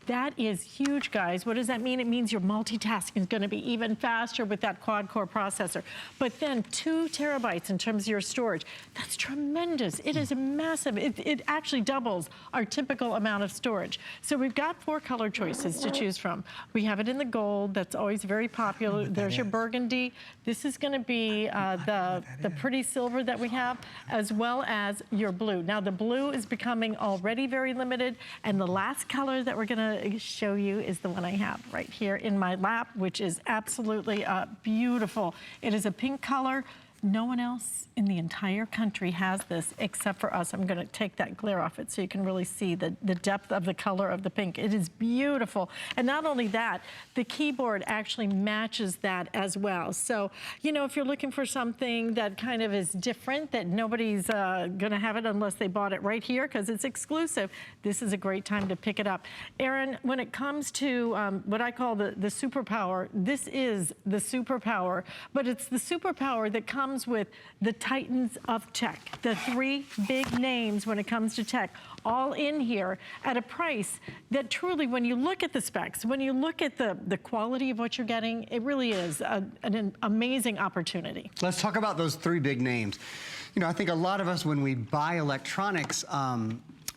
That is huge, guys. What does that mean? It means your multitasking is going to be even faster with that quad-core processor. But then 2 terabytes in terms of your storage. That's tremendous. It is a massive. It actually doubles our typical amount of storage. So we've got 4 color choices to choose from. We have it in the gold. That's always very popular. There's your burgundy. This is going to be the pretty silver that we have, as well as your blue. Now, the blue is becoming already very limited, and the last color that we're going to show you is the one I have right here in my lap, which is absolutely beautiful. It is a pink color. No one else in the entire country has this except for us. I'm going to take that glare off it so you can really see the depth of the color of the pink. It is beautiful. And not only that, the keyboard actually matches that as well. So, you know, if you're looking for something that kind of is different, that nobody's going to have it unless they bought it right here because it's exclusive, this is a great time to pick it up. Erin, when it comes to what I call the superpower, this is the superpower, but it's the superpower that comes with the titans of tech, the 3 big names when it comes to tech, all in here at a price that truly, when you look at the specs, when you look at the quality of what you're getting, it really is an amazing opportunity. Let's talk about those 3 big names. You know, I think a lot of us, when we buy electronics,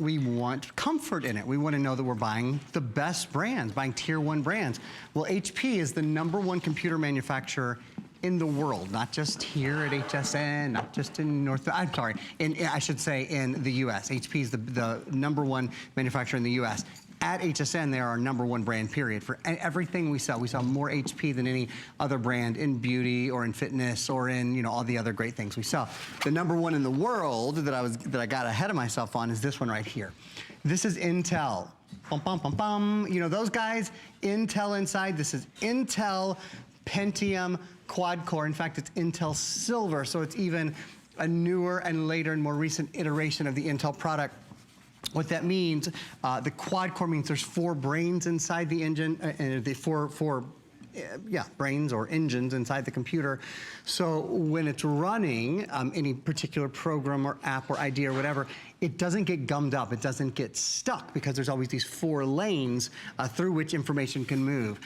we want comfort in it. We want to know that we're buying the best brands, buying tier 1 brands. Well, HP is the #1 computer manufacturer in the world, not just here at HSN, not just in I should say in the US. HP is the #1 manufacturer in the US. At HSN, they are our #1 brand, period. For everything we sell more HP than any other brand in beauty or in fitness or in, you know, all the other great things we sell. The #1 in the world that I got ahead of myself on is this one right here. This is Intel. Bum, bum, bum, bum. You know those guys? Intel inside. This is Intel Pentium quad core. In fact, it's Intel Silver, so it's even a newer and later and more recent iteration of the Intel product. What that means, the quad core means there's 4 brains inside the engine, and the four brains or engines inside the computer. So when it's running any particular program or app or idea or whatever, it doesn't get gummed up, it doesn't get stuck because there's always these 4 lanes through which information can move.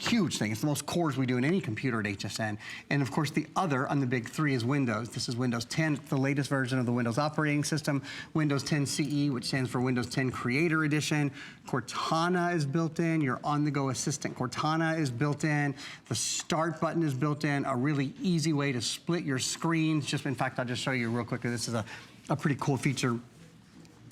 Huge thing. It's the most cores we do in any computer at HSN. And of course, the other on the big 3 is Windows. This is Windows 10. It's the latest version of the Windows operating system. Windows 10 CE, which stands for Windows 10 Creator Edition. Cortana is built in. Your on-the-go assistant Cortana is built in. The start button is built in. A really easy way to split your screens. In fact, I'll just show you real quickly. This is a pretty cool feature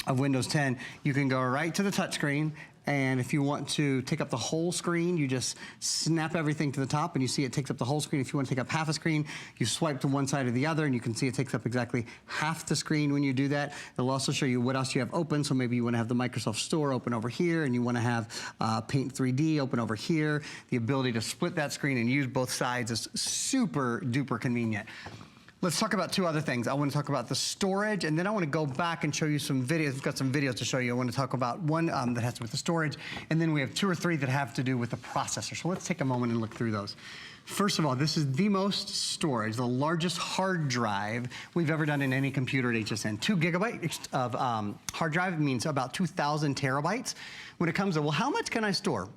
of Windows 10. You can go right to the touchscreen, and if you want to take up the whole screen, you just snap everything to the top and you see it takes up the whole screen. If you want to take up half a screen, you swipe to one side or the other and you can see it takes up exactly half the screen when you do that. It'll also show you what else you have open. So maybe you want to have the Microsoft Store open over here and you want to have Paint 3D open over here. The ability to split that screen and use both sides is super duper convenient. Let's talk about 2 other things. I want to talk about the storage, and then I want to go back and show you some videos. We've got some videos to show you. I want to talk about one that has to do with the storage, and then we have 2 or 3 that have to do with the processor. So let's take a moment and look through those. First of all, this is the most storage, the largest hard drive we've ever done in any computer at HSN. 2 gigabytes of hard drive means about 2,000 terabytes. When it comes to, well, how much can I store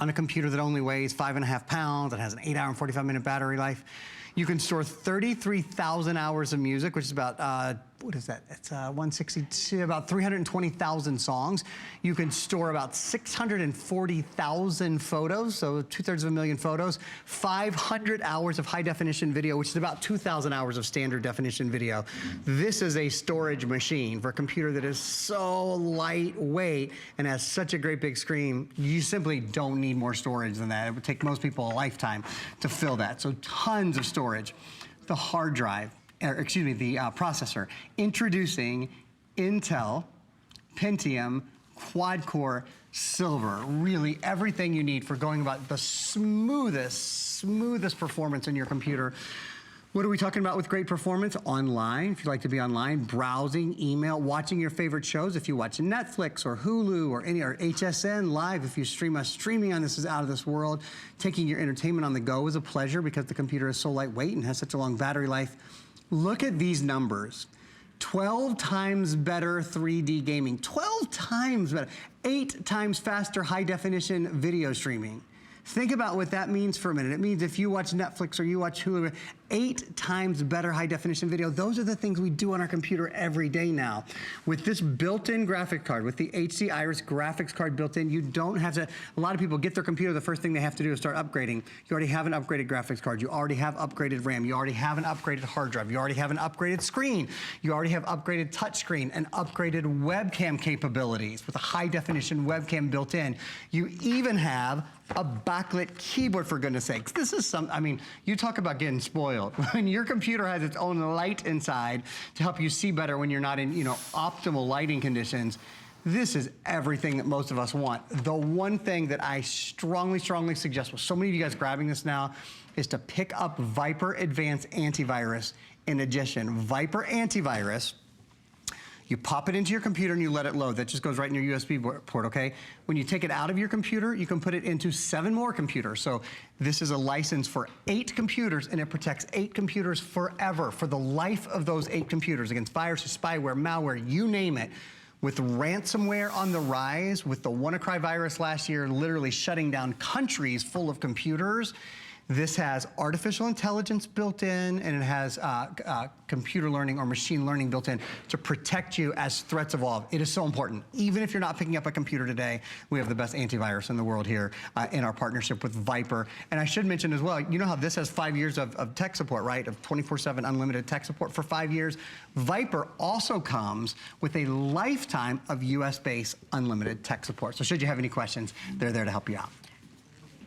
on a computer that only weighs 5.5 pounds, that has an 8-hour and 45-minute battery life? You can store 33,000 hours of music, which is about, what is that? It's 162, about 320,000 songs. You can store about 640,000 photos, so 2/3 of a million photos, 500 hours of high definition video, which is about 2,000 hours of standard definition video. This is a storage machine for a computer that is so lightweight and has such a great big screen. You simply don't need more storage than that. It would take most people a lifetime to fill that. So tons of storage. The hard drive, the processor. Introducing Intel Pentium quad-core Silver. Really everything you need for going about the smoothest performance in your computer. What are we talking about with great performance? Online, if you like to be online, browsing, email, watching your favorite shows. If you watch Netflix or Hulu or HSN Live, if you stream us, streaming on this is out of this world. Taking your entertainment on the go is a pleasure because the computer is so lightweight and has such a long battery life. Look at these numbers. 12 times better 3D gaming, 12 times better, 8 times faster high definition video streaming. Think about what that means for a minute. It means if you watch Netflix or you watch Hulu, 8 times better high definition video. Those are the things we do on our computer every day now. With this built-in graphic card, with the HD Iris graphics card built in, you don't have to, a lot of people get their computer, the first thing they have to do is start upgrading. You already have an upgraded graphics card. You already have upgraded RAM. You already have an upgraded hard drive. You already have an upgraded screen. You already have upgraded touchscreen and upgraded webcam capabilities with a high definition webcam built in. You even have a backlit keyboard, for goodness sakes. This is I mean, you talk about getting spoiled. spoiled. When your computer has its own light inside to help you see better when you're not in, optimal lighting conditions, this is everything that most of us want. The one thing that I strongly, strongly suggest with so many of you guys grabbing this now is to pick up Viper Advanced Antivirus in addition. Viper Antivirus, you pop it into your computer and you let it load. That just goes right in your USB port, okay? When you take it out of your computer, you can put it into 7 more computers. So this is a license for 8 computers, and it protects 8 computers forever, for the life of those 8 computers, against viruses, spyware, malware, you name it. With ransomware on the rise, with the WannaCry virus last year literally shutting down countries full of computers, this has artificial intelligence built in, and it has computer learning or machine learning built in to protect you as threats evolve. It is so important. Even if you're not picking up a computer today, we have the best antivirus in the world here in our partnership with Viper. And I should mention as well, you know how this has 5 years of tech support, right? Of 24/7 unlimited tech support for 5 years. Viper also comes with a lifetime of US-based unlimited tech support. So should you have any questions, they're there to help you out.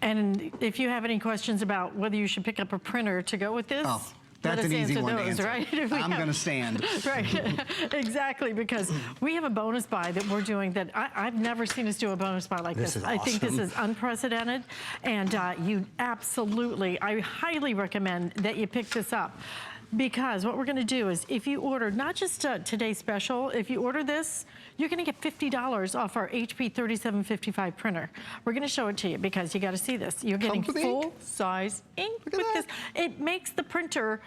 And if you have any questions about whether you should pick up a printer to go with this, that's an easy one to answer. right? I'm going to stand. Right, exactly, because we have a bonus buy that we're doing that I've never seen us do a bonus buy like this. Is I think this awesome. is unprecedented, and you absolutely, I highly recommend that you pick this up. Because what we're going to do is, if you order, not just today's special, if you order this, you're going to get $50 off our HP 3755 printer. We're going to show it to you because you got to see this. You're getting full-size ink with this. It makes the printer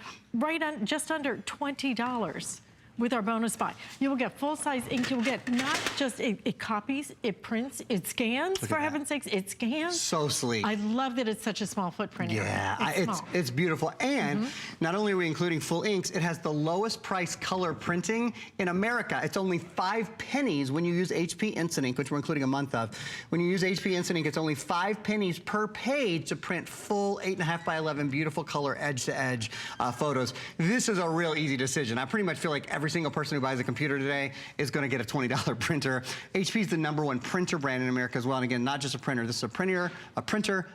just under $20 with our bonus buy. You will get full-size ink. You will get not just, it copies, it prints, it scans, for heaven's sakes, it scans. So sleek. I love that it's such a small footprint. Yeah, it's beautiful. And not only are we including full inks, it has the lowest price color printing in America. It's only 5 pennies when you use HP Instant Ink, which we're including a month of. When you use HP Instant Ink, it's only 5 pennies per page to print full 8.5 by 11 beautiful color edge-to-edge photos. This is a real easy decision. I pretty much feel like every single person who buys a computer today is going to get a $20 printer. HP is the #1 printer brand in America as well. And again, not just a printer. This is a printer,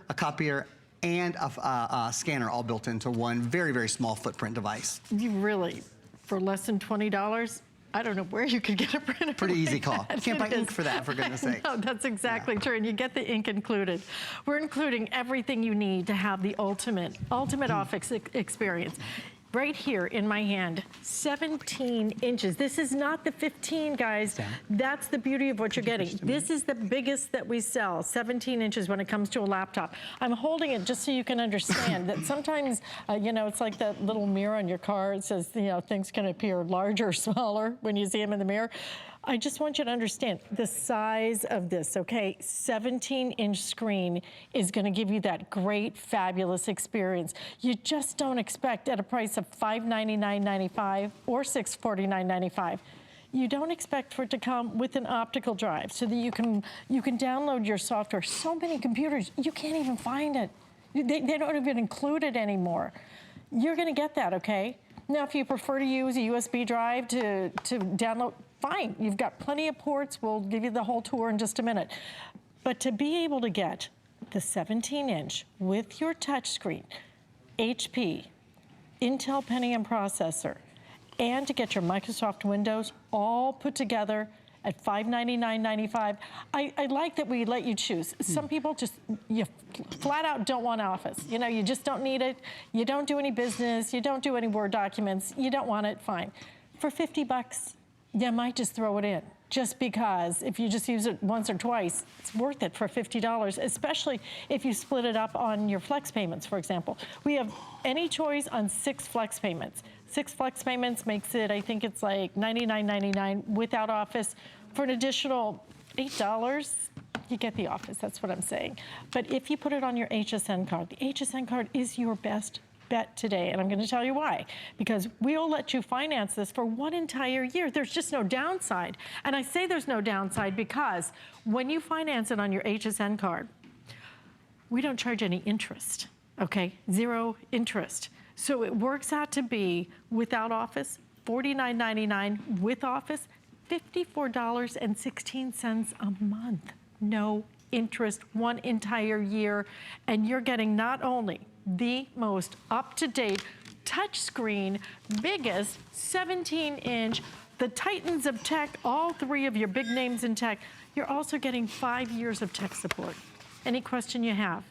a copier, and a scanner all built into one very, very small footprint device. You really, for less than $20, I don't know where you could get a printer. Pretty easy like call. that. You can't buy ink for that, for goodness sake. No, that's exactly true, and you get the ink included. We're including everything you need to have the ultimate office experience. Right here in my hand, 17 inches. This is not the 15, guys. That's the beauty of what you're getting. This is the biggest that we sell, 17 inches when it comes to a laptop. I'm holding it just so you can understand that sometimes, it's like that little mirror on your car. It says, things can appear larger or smaller when you see them in the mirror. I just want you to understand the size of this, okay? 17-inch screen is gonna give you that great, fabulous experience. You just don't expect at a price of $599.95 or $649.95. You don't expect for it to come with an optical drive so that you can download your software. So many computers, you can't even find it. They don't even include it anymore. You're gonna get that, okay? Now, if you prefer to use a USB drive to download, fine. You've got plenty of ports. We'll give you the whole tour in just a minute. But to be able to get the 17-inch with your touchscreen, HP, Intel Pentium processor, and to get your Microsoft Windows all put together at $599.95. I like that we let you choose. Some people you flat out don't want Office. You just don't need it. You don't do any business. You don't do any Word documents. You don't want it, fine. For $50, you might just throw it in. Just because if you just use it once or twice, it's worth it for $50, especially if you split it up on your flex payments, for example. We have any choice on 6 flex payments. 6 flex payments makes it, I think it's like $99.99 without Office. For an additional $8, you get the Office, that's what I'm saying. But if you put it on your HSN card, the HSN card is your best bet today, and I'm going to tell you why. Because we'll let you finance this for 1 entire year. There's just no downside. And I say there's no downside because when you finance it on your HSN card, we don't charge any interest, okay? 0 interest. So it works out to be, without Office, $49.99, with Office, $54.16 a month. No interest, 1 entire year, and you're getting not only the most up-to-date touchscreen, biggest 17-inch, the titans of tech, all three of your big names in tech. You're also getting 5 years of tech support. Any question you have,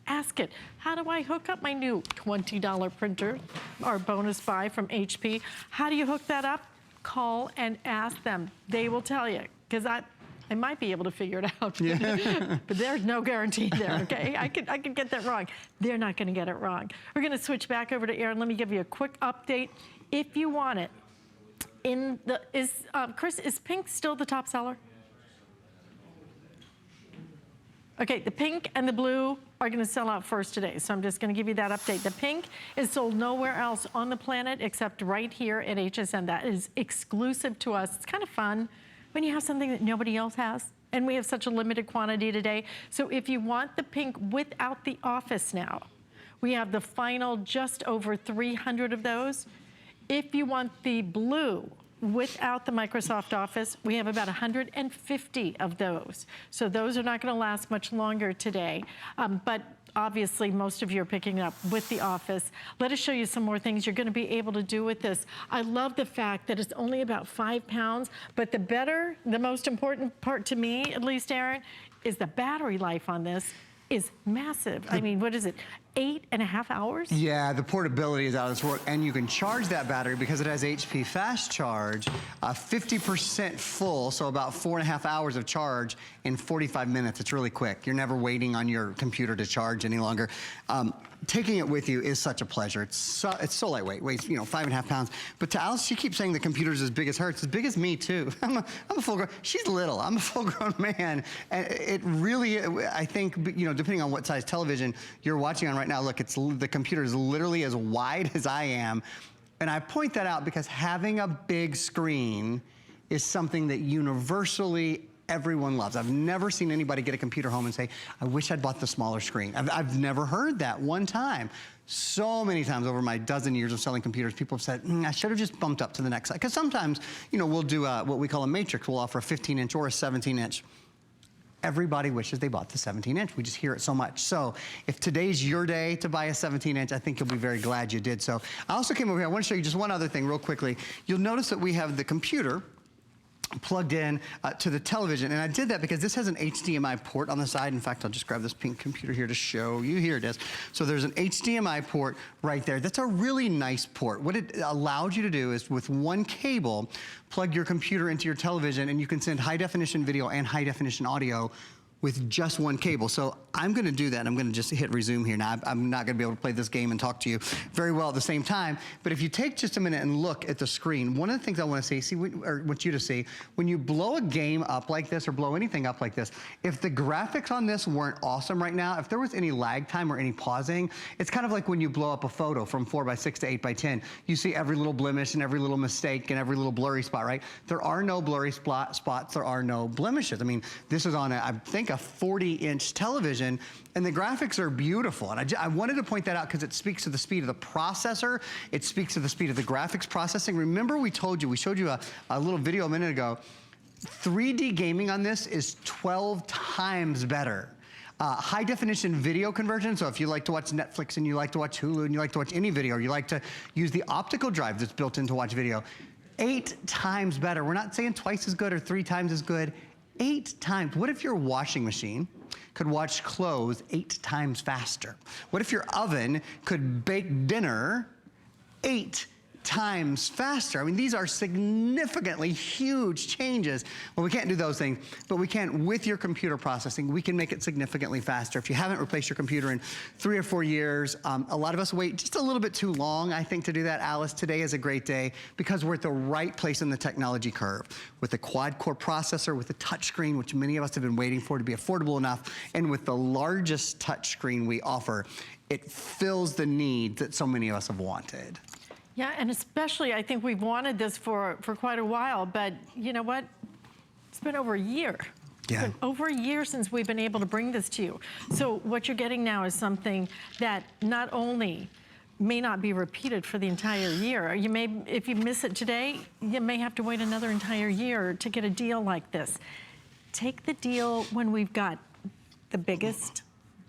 ask it. How do I hook up my new $20 printer, our bonus buy from HP? How do you hook that up? Call and ask them. They will tell you, because I might be able to figure it out, but there's no guarantee there, okay? I could get that wrong. They're not gonna get it wrong. We're gonna switch back over to Aaron. Let me give you a quick update. If you want it, Chris, is pink still the top seller? Okay, the pink and the blue are gonna sell out first today, so I'm just gonna give you that update. The pink is sold nowhere else on the planet except right here at HSN. That is exclusive to us. It's kind of fun when you have something that nobody else has, and we have such a limited quantity today. So if you want the pink without the office now, we have the final just over 300 of those. If you want the blue without the Microsoft Office, we have about 150 of those. So those are not gonna last much longer today, but obviously most of you are picking up with the Office. Let us show you some more things you're gonna be able to do with this. I love the fact that it's only about 5 pounds, but the most important part to me, at least, Aaron, is the battery life on this is massive. I mean, what is it? 8.5 hours? Yeah, the portability is out of this world, and you can charge that battery because it has HP Fast Charge, 50% full, so about 4.5 hours of charge in 45 minutes. It's really quick. You're never waiting on your computer to charge any longer. Taking it with you is such a pleasure. It's so lightweight, weighs 5.5 pounds. But to Alice, she keeps saying the computer's as big as her. It's as big as me too. I'm a full grown. She's little. I'm a full grown man, and it really, I think, depending on what size television you're watching on right now, look, the computer is literally as wide as I am, and I point that out because having a big screen is something that universally everyone loves. I've never seen anybody get a computer home and say, I wish I'd bought the smaller screen. I've never heard that one time. So many times over my dozen years of selling computers, people have said, I should have just bumped up to the next side. Because sometimes, we'll do what we call a matrix. We'll offer a 15-inch or a 17-inch. Everybody wishes they bought the 17-inch. We just hear it so much. So if today's your day to buy a 17-inch, I think you'll be very glad you did. So I also came over here. I want to show you just one other thing real quickly. You'll notice that we have the computer plugged in to the television, and I did that because this has an HDMI port on the side. In fact, I'll just grab this pink computer here to show you. Here it is. So there's an HDMI port right there. That's a really nice port. What it allows you to do is with one cable, plug your computer into your television, and you can send high definition video and high definition audio with just one cable. So I'm gonna do that. I'm gonna just hit resume here. Now, I'm not gonna be able to play this game and talk to you very well at the same time, but if you take just a minute and look at the screen, one of the things I wanna want you to see, when you blow a game up like this or blow anything up like this, if the graphics on this weren't awesome right now, if there was any lag time or any pausing, it's kind of like when you blow up a photo from 4:6 to 8:10. You see every little blemish and every little mistake and every little blurry spot, right? There are no blurry spots, there are no blemishes. I mean, this is on I think a 40-inch television, and the graphics are beautiful. And I wanted to point that out because it speaks to the speed of the processor. It speaks to the speed of the graphics processing. Remember we showed you a little video a minute ago. 3D gaming on this is 12 times better. High definition video conversion, so if you like to watch Netflix and you like to watch Hulu and you like to watch any video, or you like to use the optical drive that's built in to watch video, 8 times better. We're not saying twice as good or 3 times as good. 8 times. What if your washing machine could wash clothes 8 times faster? What if your oven could bake dinner 8 times faster? I mean, these are significantly huge changes. Well, we can't do those things, but we can with your computer processing. We can make it significantly faster. If you haven't replaced your computer in 3 or 4 years, a lot of us wait just a little bit too long, I think, to do that. Alice, today is a great day because we're at the right place in the technology curve with the quad-core processor, with the touchscreen, which many of us have been waiting for to be affordable enough, and with the largest touchscreen we offer. It fills the need that so many of us have wanted. Yeah, and especially I think we've wanted this for quite a while, but you know what? It's been over a year. Yeah. It's been over a year since we've been able to bring this to you. So what you're getting now is something that not only may not be repeated for the entire year. You may, if you miss it today, you may have to wait another entire year to get a deal like this. Take the deal when we've got the biggest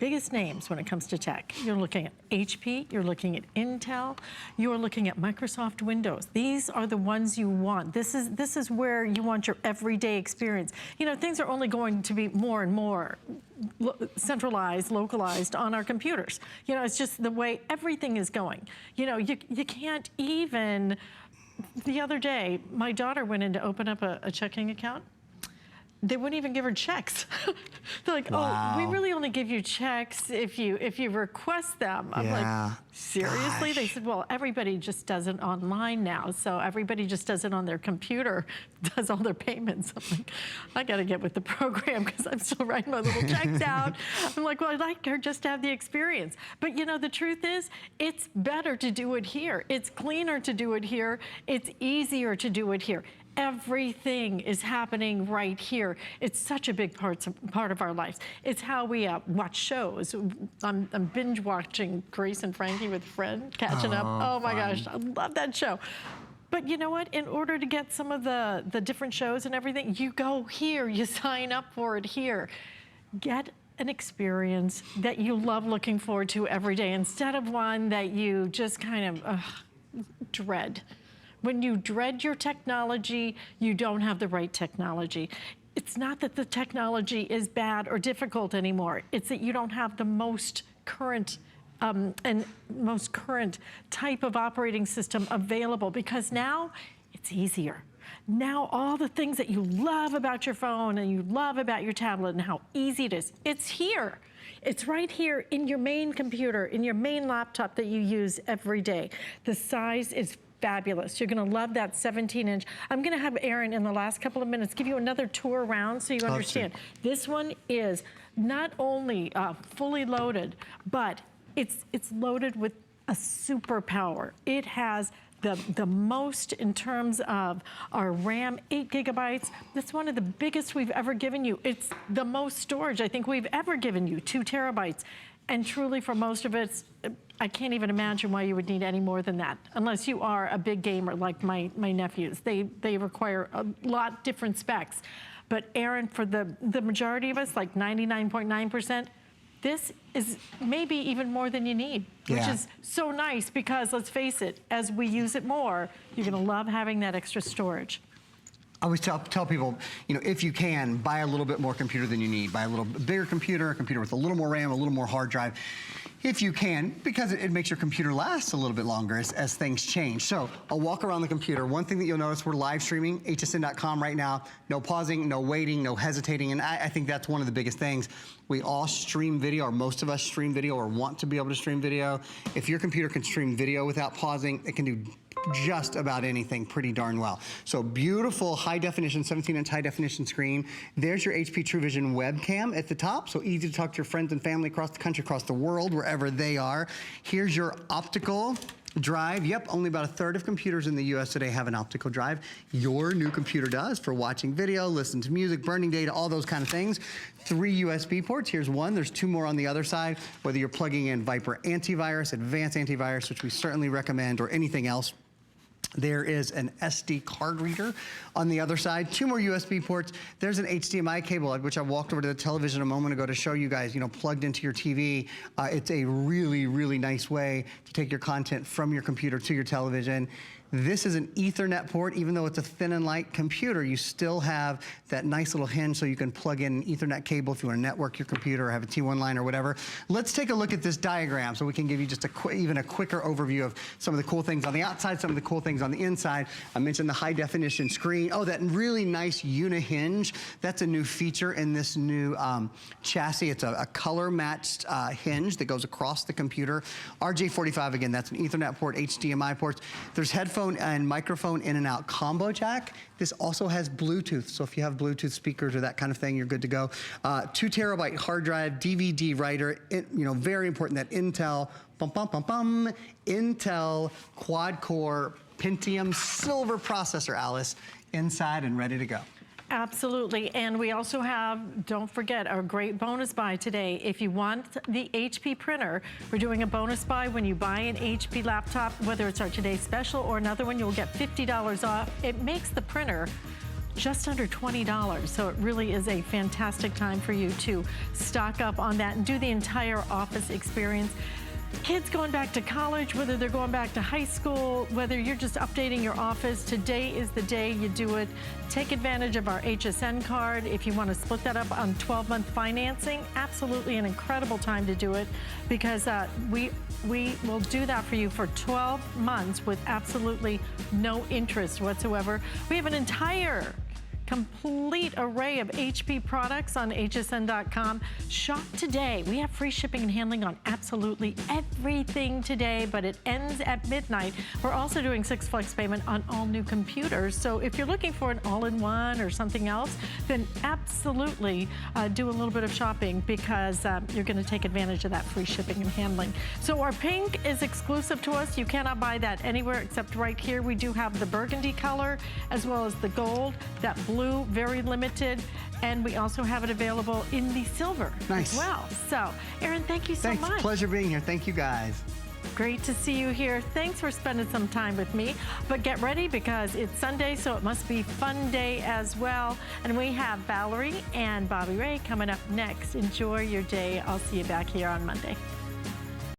biggest names when it comes to tech. You're looking at HP, you're looking at Intel, you're looking at Microsoft Windows. These are the ones you want. This is where you want your everyday experience. You know, things are only going to be more and more centralized, localized on our computers. You know, it's just the way everything is going. You know, you can't even, the other day, my daughter went in to open up a checking account. They wouldn't even give her checks. They're like, wow. oh, we really only give you checks if you request them. I'm like, seriously? Gosh. They said, well, everybody just does it online now. So everybody just does it on their computer, does all their payments. I'm like, I got to get with the program because I'm still writing my little checks out. I'm like, well, I'd like her just to have the experience. But you know, the truth is, it's better to do it here. It's cleaner to do it here. It's easier to do it here. Everything is happening right here. It's such a big part of our lives. It's how we watch shows. I'm binge watching Grace and Frankie with a friend, catching up. Oh my gosh, I love that show. But you know what? In order to get some of the different shows and everything, you go here, you sign up for it here. Get an experience that you love looking forward to every day instead of one that you just kind of dread. When you dread your technology, you don't have the right technology. It's not that the technology is bad or difficult anymore. It's that you don't have the most current type of operating system available, because now it's easier. Now all the things that you love about your phone and you love about your tablet and how easy it is, it's here. It's right here in your main computer, in your main laptop that you use every day. The size is fabulous. You're going to love that 17-inch. I'm going to have Aaron in the last couple of minutes give you another tour around so you understand. This one is not only fully loaded, but it's loaded with a superpower. It has the most in terms of our RAM, 8 gigabytes. That's one of the biggest we've ever given you. It's the most storage I think we've ever given you, 2 terabytes. And truly, for most of it, I can't even imagine why you would need any more than that, unless you are a big gamer like my nephews. They require a lot different specs. But Aaron, for the majority of us, like 99.9%, this is maybe even more than you need, which is so nice because, let's face it, as we use it more, you're gonna love having that extra storage. I always tell people, you know, if you can, buy a little bit more computer than you need. Buy a little bigger computer, a computer with a little more RAM, a little more hard drive, if you can, because it makes your computer last a little bit longer as things change. So I'll walk around the computer. One thing that you'll notice, we're live streaming, hsn.com right now. No pausing, no waiting, no hesitating, and I think that's one of the biggest things. We all stream video, or most of us stream video or want to be able to stream video. If your computer can stream video without pausing, it can do just about anything pretty darn well. So beautiful high definition, 17-inch high definition screen. There's your HP TrueVision webcam at the top, so easy to talk to your friends and family across the country, across the world, wherever they are. Here's your optical drive. Yep, only about 1/3 of computers in the US today have an optical drive. Your new computer does, for watching video, listening to music, burning data, all those kind of things. 3 USB ports. Here's one. There's 2 more on the other side. Whether you're plugging in Viper antivirus, advanced antivirus, which we certainly recommend, or anything else, there is an SD card reader on the other side. 2 more USB ports. There's an HDMI cable, which I walked over to the television a moment ago to show you guys, you know, plugged into your TV. It's a really, really nice way to take your content from your computer to your television. This is an Ethernet port. Even though it's a thin and light computer, you still have that nice little hinge so you can plug in an Ethernet cable if you want to network your computer or have a T1 line or whatever. Let's take a look at this diagram so we can give you just even a quicker overview of some of the cool things on the outside, some of the cool things on the inside. I mentioned the high definition screen. Oh, that really nice uni-hinge. That's a new feature in this new chassis. It's a color matched hinge that goes across the computer. RJ45, again, that's an Ethernet port, HDMI ports. There's headphone and microphone in and out combo jack. This also has Bluetooth, so if you have Bluetooth speakers or that kind of thing, you're good to go. 2 terabyte hard drive, DVD writer. You know, very important that Intel, Intel quad-core Pentium silver processor, Alice, inside and ready to go. Absolutely, and we also have, don't forget, our great bonus buy today. If you want the HP printer, we're doing a bonus buy when you buy an HP laptop, whether it's our today's special or another one, you'll get $50 off. It makes the printer just under $20. So it really is a fantastic time for you to stock up on that and do the entire office experience. Kids going back to college, whether they're going back to high school, whether you're just updating your office, today is the day you do it. Take advantage of our HSN card. If you want to split that up on 12-month financing, absolutely an incredible time to do it, because we will do that for you for 12 months with absolutely no interest whatsoever. We have an entire complete array of HP products on hsn.com. Shop today. We have free shipping and handling on absolutely everything today, but it ends at midnight. We're also doing 6 flex payment on all new computers. So if you're looking for an all-in-one or something else, then absolutely do a little bit of shopping, because you're going to take advantage of that free shipping and handling. So our pink is exclusive to us. You cannot buy that anywhere except right here. We do have the burgundy color as well as the gold. That blue, very limited, and we also have it available in the silver as well. So, Aaron, thank you so much. Thanks, pleasure being here. Thank you, guys. Great to see you here. Thanks for spending some time with me. But get ready, because it's Sunday, so it must be fun day as well. And we have Valerie and Bobby Ray coming up next. Enjoy your day. I'll see you back here on Monday.